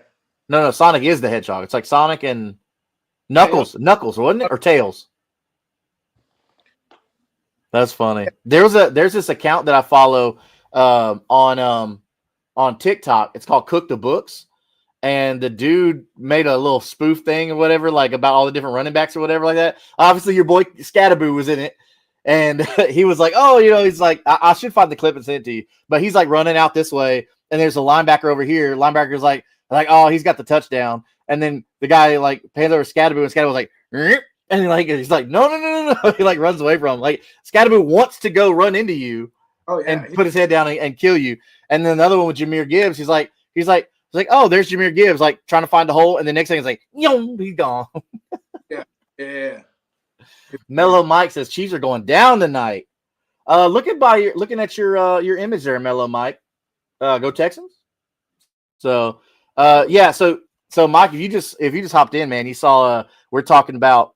No, Sonic is the Hedgehog. It's like Sonic and Knuckles, wasn't it? Or Tails? That's funny. There's this account that I follow on TikTok. It's called Cook the Books. And the dude made a little spoof thing or whatever, like about all the different running backs or whatever like that. Obviously, your boy Scatterboo was in it. And he was like, oh, he's like, I should find the clip and send it to you. But he's like running out this way. And there's a linebacker over here. Linebacker's like, oh, he's got the touchdown. And then the guy like pans over Scatterboo, and Scatterboo was like, and he's like, no. He like runs away from him. Like, Scatterboo wants to go run into you and put his head down and kill you. And then another one with Jahmyr Gibbs, he's like, oh, there's Jahmyr Gibbs, like trying to find a hole, and the next thing is like, he's gone. Yeah. Mellow Mike says Chiefs are going down tonight. Looking at your image there, Mellow Mike. Go Texans. So yeah, so Mike, if you just hopped in, man, you saw we were talking about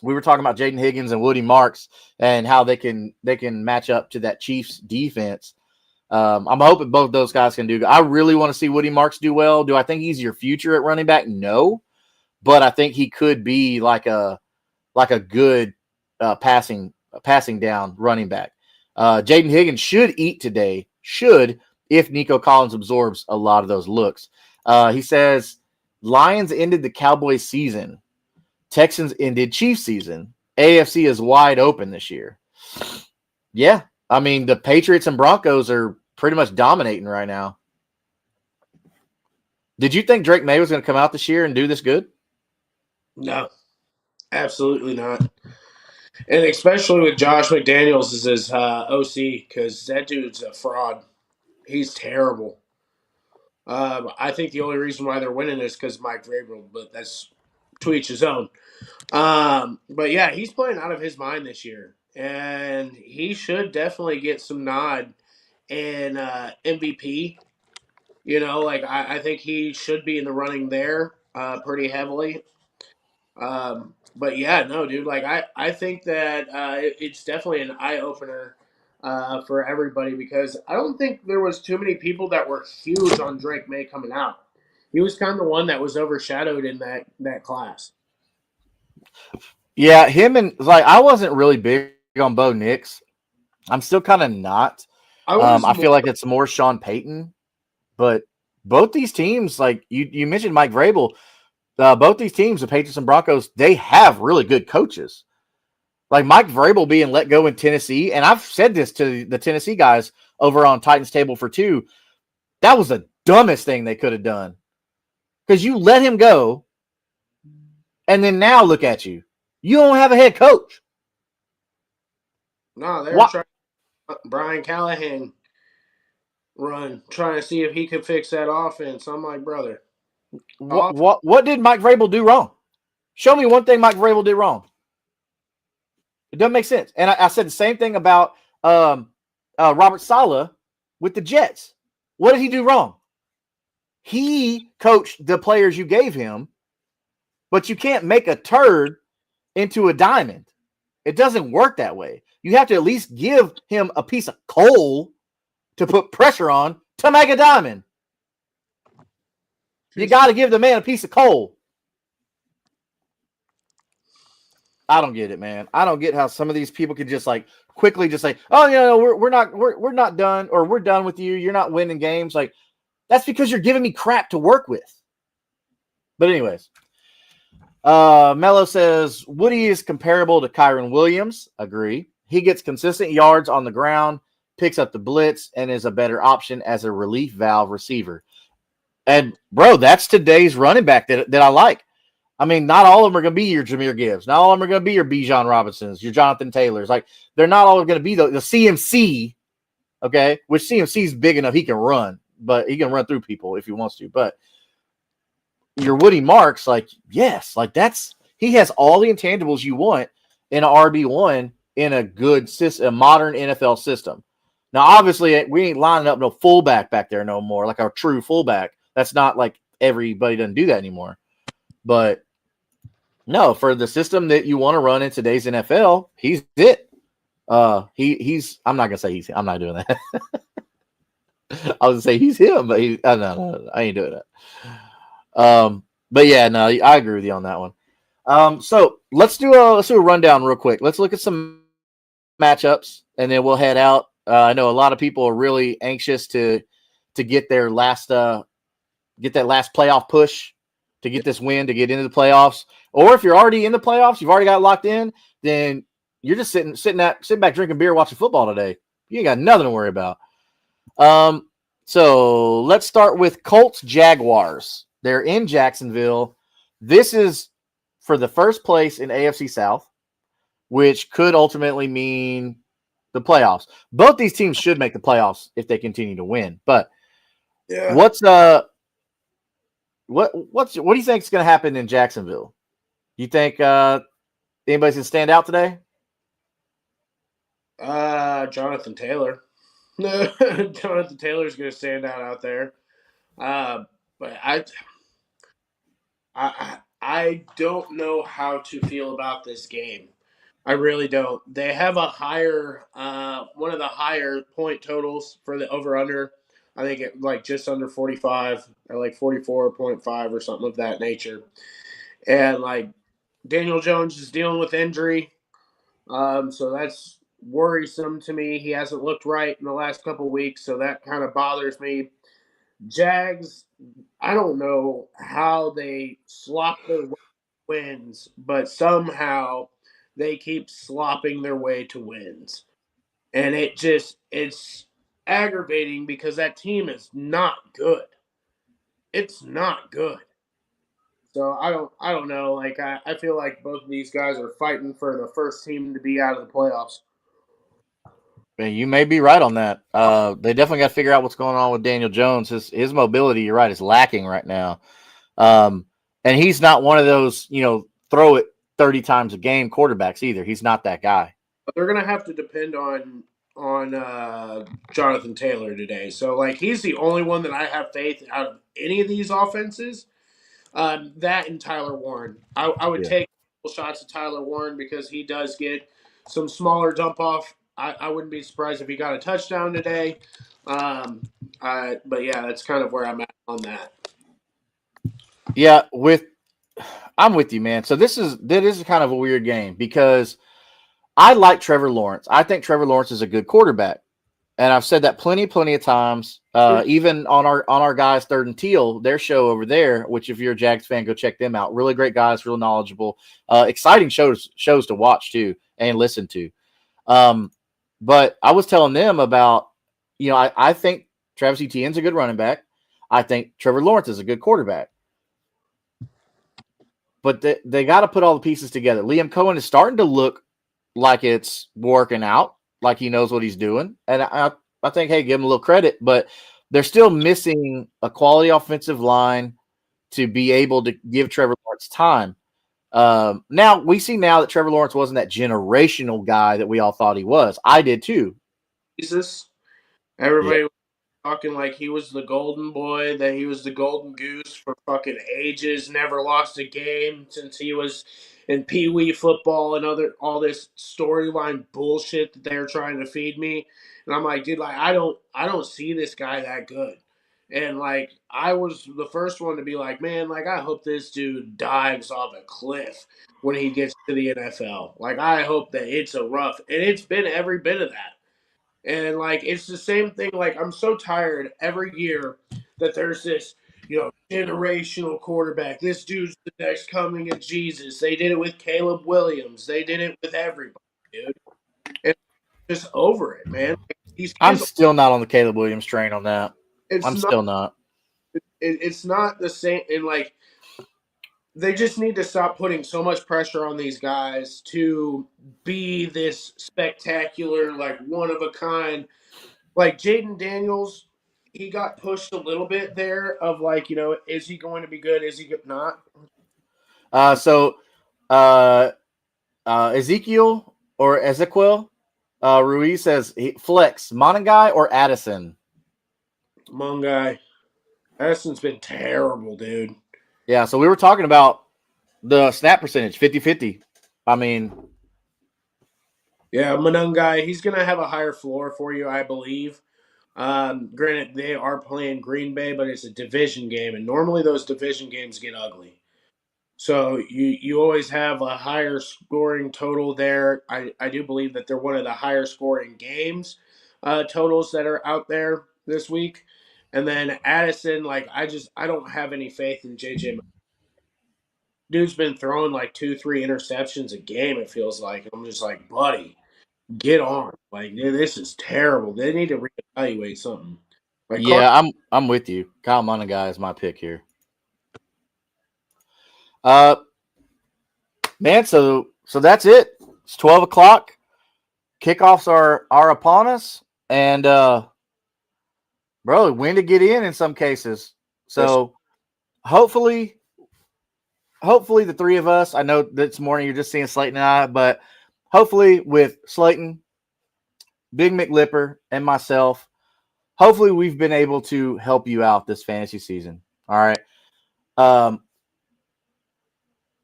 Jaden Higgins and Woody Marks and how they can match up to that Chiefs defense. I'm hoping both those guys can do. I really want to see Woody Marks do well. Do I think he's your future at running back? No, but I think he could be like a good passing down running back. Jaden Higgins should eat today. If Nico Collins absorbs a lot of those looks. He says Lions ended the Cowboys season. Texans ended Chiefs season. AFC is wide open this year. Yeah. I mean, the Patriots and Broncos are pretty much dominating right now. Did you think Drake May was going to come out this year and do this good? No, absolutely not. And especially with Josh McDaniels as his OC, because that dude's a fraud. He's terrible. I think the only reason why they're winning is because Mike Vrabel, but that's to each his own. But yeah, he's playing out of his mind this year, and he should definitely get some nod in MVP. Like I think he should be in the running there pretty heavily. But yeah, no, dude. Like I think that it's definitely an eye opener for everybody because I don't think there was too many people that were huge on Drake May coming out. He was kind of the one that was overshadowed in that class. Yeah, him and like I wasn't really big on Bo Nix. I'm still kind of not. I was I more. feel like it's more Sean Payton, but both these teams, like you mentioned Mike Vrabel, both these teams, the Patriots and Broncos, they have really good coaches. Like Mike Vrabel being let go in Tennessee, and I've said this to the Tennessee guys over on Titans Table for Two. That was the dumbest thing they could have done because you let him go, and then now look at you. You don't have a head coach. No, they were What? trying Brian Callahan run, trying to see if he could fix that offense. I'm like, brother, What? off. What? What did Mike Vrabel do wrong? Show me one thing Mike Vrabel did wrong. It doesn't make sense. And I said the same thing about Robert Saleh with the Jets. What did he do wrong? He coached the players you gave him, but you can't make a turd into a diamond. It doesn't work that way. You have to at least give him a piece of coal to put pressure on to make a diamond. You got to give the man a piece of coal. I don't get it, man. I don't get how some of these people can just like quickly just say, "Oh, we're not done, or we're done with you. You're not winning games." Like that's because you're giving me crap to work with. But anyways, Mello says Woody is comparable to Kyron Williams. Agree. He gets consistent yards on the ground, picks up the blitz, and is a better option as a relief valve receiver. And bro, that's today's running back that I like. I mean, not all of them are going to be your Jahmyr Gibbs. Not all of them are going to be your Bijan Robinsons, your Jonathan Taylors. Like, they're not all going to be the CMC, okay? Which CMC is big enough he can run, but he can run through people if he wants to. But your Woody Marks, like, yes, like he has all the intangibles you want in an RB1 in a good system, a modern NFL system. Now, obviously, we ain't lining up no fullback back there no more, like our true fullback. That's not like everybody doesn't do that anymore. But no, for the system that you want to run in today's NFL, he's it. He's. I'm not gonna say he's. I'm not doing that. I was gonna say he's him, but no, I ain't doing that. But yeah, no, I agree with you on that one. So let's do a rundown real quick. Let's look at some matchups, and then we'll head out. I know a lot of people are really anxious to get their last get that last playoff push, to get this win to get into the playoffs. Or if you're already in the playoffs, you've already got locked in, then you're just sitting back drinking beer, watching football today. You ain't got nothing to worry about. So let's start with Colts Jaguars. They're in Jacksonville. This is for the first place in AFC South, which could ultimately mean the playoffs. Both these teams should make the playoffs if they continue to win. But Yeah. what do you think is going to happen in Jacksonville? You think anybody's going to stand out today? Jonathan Taylor. Jonathan Taylor's going to stand out there. But I don't know how to feel about this game. I really don't. They have a higher, one of the higher point totals for the over under. I think it like just under 45 or like 44.5 or something of that nature. And like Daniel Jones is dealing with injury. So that's worrisome to me. He hasn't looked right in the last couple of weeks, so that kind of bothers me. Jags, I don't know how they slop their wins, but somehow they keep slopping their way to wins. And it's aggravating because that team is not good. It's not good. So I don't know. Like I feel like both of these guys are fighting for the first team to be out of the playoffs. Man, you may be right on that. They definitely got to figure out what's going on with Daniel Jones. His mobility, you're right, is lacking right now. And he's not one of those, throw it 30 times a game quarterbacks either. He's not that guy. But they're gonna have to depend on Jonathan Taylor today. So like he's the only one that I have faith out of any of these offenses. That and Tyler Warren. I would Yeah. take shots at Tyler Warren because he does get some smaller dump off. I wouldn't be surprised if he got a touchdown today. But yeah, that's kind of where I'm at on that. Yeah, I'm with you, man. So this is kind of a weird game because I like Trevor Lawrence. I think Trevor Lawrence is a good quarterback. And I've said that plenty of times. Even on our guys Third and Teal, their show over there, which if you're a Jags fan, go check them out. Really great guys, real knowledgeable, exciting shows to watch too and listen to. But I was telling them about, I think Travis Etienne's a good running back. I think Trevor Lawrence is a good quarterback. But they got to put all the pieces together. Liam Cohen is starting to look like it's working out, like he knows what he's doing. And I think, hey, give him a little credit. But they're still missing a quality offensive line to be able to give Trevor Lawrence time. Now, we see now that Trevor Lawrence wasn't that generational guy that we all thought he was. I did too. Jesus, Yeah. everybody talking like he was the golden boy, that he was the golden goose for fucking ages, never lost a game since he was in Pee Wee football and all this storyline bullshit that they're trying to feed me. And I'm like, dude, like I don't see this guy that good. And like I was the first one to be like, man, like I hope this dude dives off a cliff when he gets to the NFL. Like I hope that it's a rough, and it's been every bit of that. And like it's the same thing. Like I'm so tired every year that there's this, generational quarterback. This dude's the next coming of Jesus. They did it with Caleb Williams. They did it with everybody, dude. And I'm just over it, man. Like, these I'm kids, still not on the Caleb Williams train on that. it's I'm not. still not. It's not the same. And like they just need to stop putting so much pressure on these guys to be this spectacular, like one of a kind. Like Jaden Daniels, he got pushed a little bit there of like, is he going to be good? Is he not? So Ezekiel or Ezequiel Ruiz says flex Monangai or Addison. Mungai. Addison's been terrible, dude. Yeah, so we were talking about the snap percentage, 50-50. I mean, Yeah, Mungai, he's going to have a higher floor for you, I believe. Granted, they are playing Green Bay, but it's a division game, and normally those division games get ugly. So you always have a higher scoring total there. I do believe that they're one of the higher scoring games totals that are out there this week. And then Addison, like I don't have any faith in JJ. Dude's been throwing like 2-3 interceptions a game. It feels like I'm just like, buddy, get on. Like this is terrible. They need to reevaluate something. Like yeah, I'm with you. Kyle Monangai is my pick here. Man, so that's it. It's 12 o'clock. Kickoffs are upon us, and bro, when to get in some cases. So hopefully the three of us. I know this morning you're just seeing Slayton and I, but hopefully with Slayton, Big McLipper, and myself, hopefully we've been able to help you out this fantasy season. All right.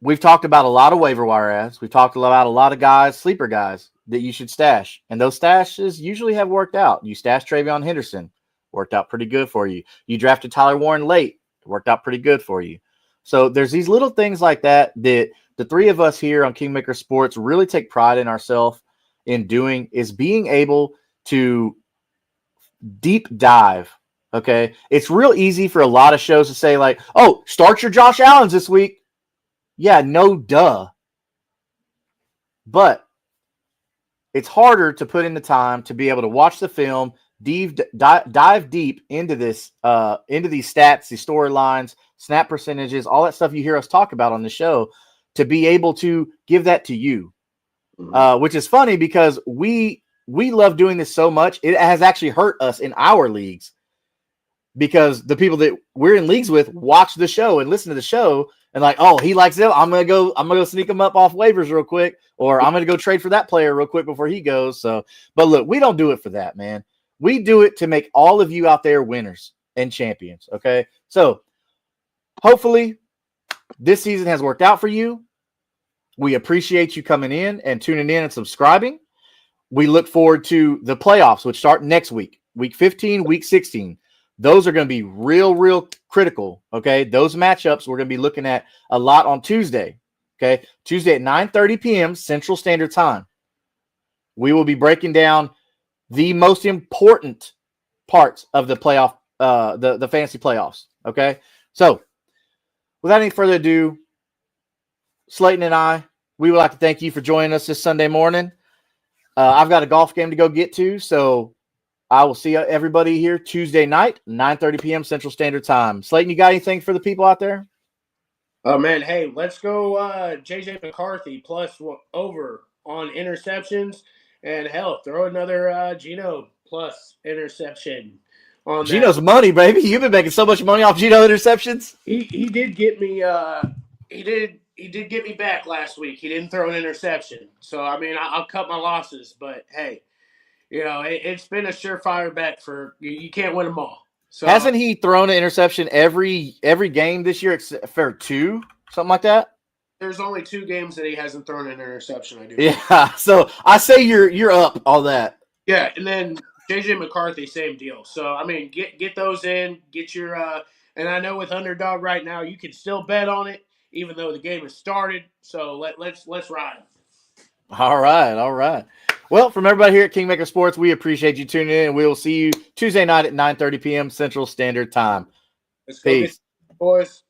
We've talked about a lot of waiver wire ads. We've talked about a lot of guys, sleeper guys that you should stash. And those stashes usually have worked out. You stashed Travion Henderson, worked out pretty good for you. You drafted Tyler Warren late, worked out pretty good for you. So there's these little things like that the three of us here on Kingmaker Sports really take pride in ourselves in doing, is being able to deep dive. Okay. It's real easy for a lot of shows to say like, oh, start your Josh Allens this week. Yeah, no duh. But it's harder to put in the time to be able to watch the film, dive deep into this, into these stats, these storylines, snap percentages, all that stuff you hear us talk about on the show, to be able to give that to you. Which is funny because we love doing this so much. It has actually hurt us in our leagues because the people that we're in leagues with watch the show and listen to the show and like, oh, he likes it. I'm gonna go sneak him up off waivers real quick, or I'm gonna go trade for that player real quick before he goes. So, but look, we don't do it for that, man. We do it to make all of you out there winners and champions. Okay, so hopefully this season has worked out for you. We appreciate you coming in and tuning in and subscribing. We look forward to the playoffs, which start next week, week 15, week 16. Those are going to be real critical, okay? Those matchups we're going to be looking at a lot on Tuesday, okay? Tuesday at 9:30 p.m. Central Standard Time. We will be breaking down the most important parts of the playoff, the fantasy playoffs, okay? So, without any further ado, Slayton and I, we would like to thank you for joining us this Sunday morning. I've got a golf game to go get to, so I will see everybody here Tuesday night, 9:30 p.m. Central Standard Time. Slayton, you got anything for the people out there? Oh, man. Hey, let's go J.J. McCarthy plus over on interceptions. And, hell, throw another Geno plus interception on Geno's that. money, baby. You've been making so much money off Geno interceptions. He did get me he did get me back last week. He didn't throw an interception. So, I mean, I'll cut my losses. But, hey, it's been a surefire bet for you can't win them all. So Hasn't he thrown an interception every game this year except for 2, something like that? There's only 2 games that he hasn't thrown an interception. I do. Yeah, so I say you're up all that. Yeah, and then JJ McCarthy, same deal. So I mean, get those in, get your and I know with underdog right now, you can still bet on it, even though the game has started. So let's ride. All right. Well, from everybody here at Kingmaker Sports, we appreciate you tuning in, and we will see you Tuesday night at 9:30 p.m. Central Standard Time. Let's go, Peace. boys.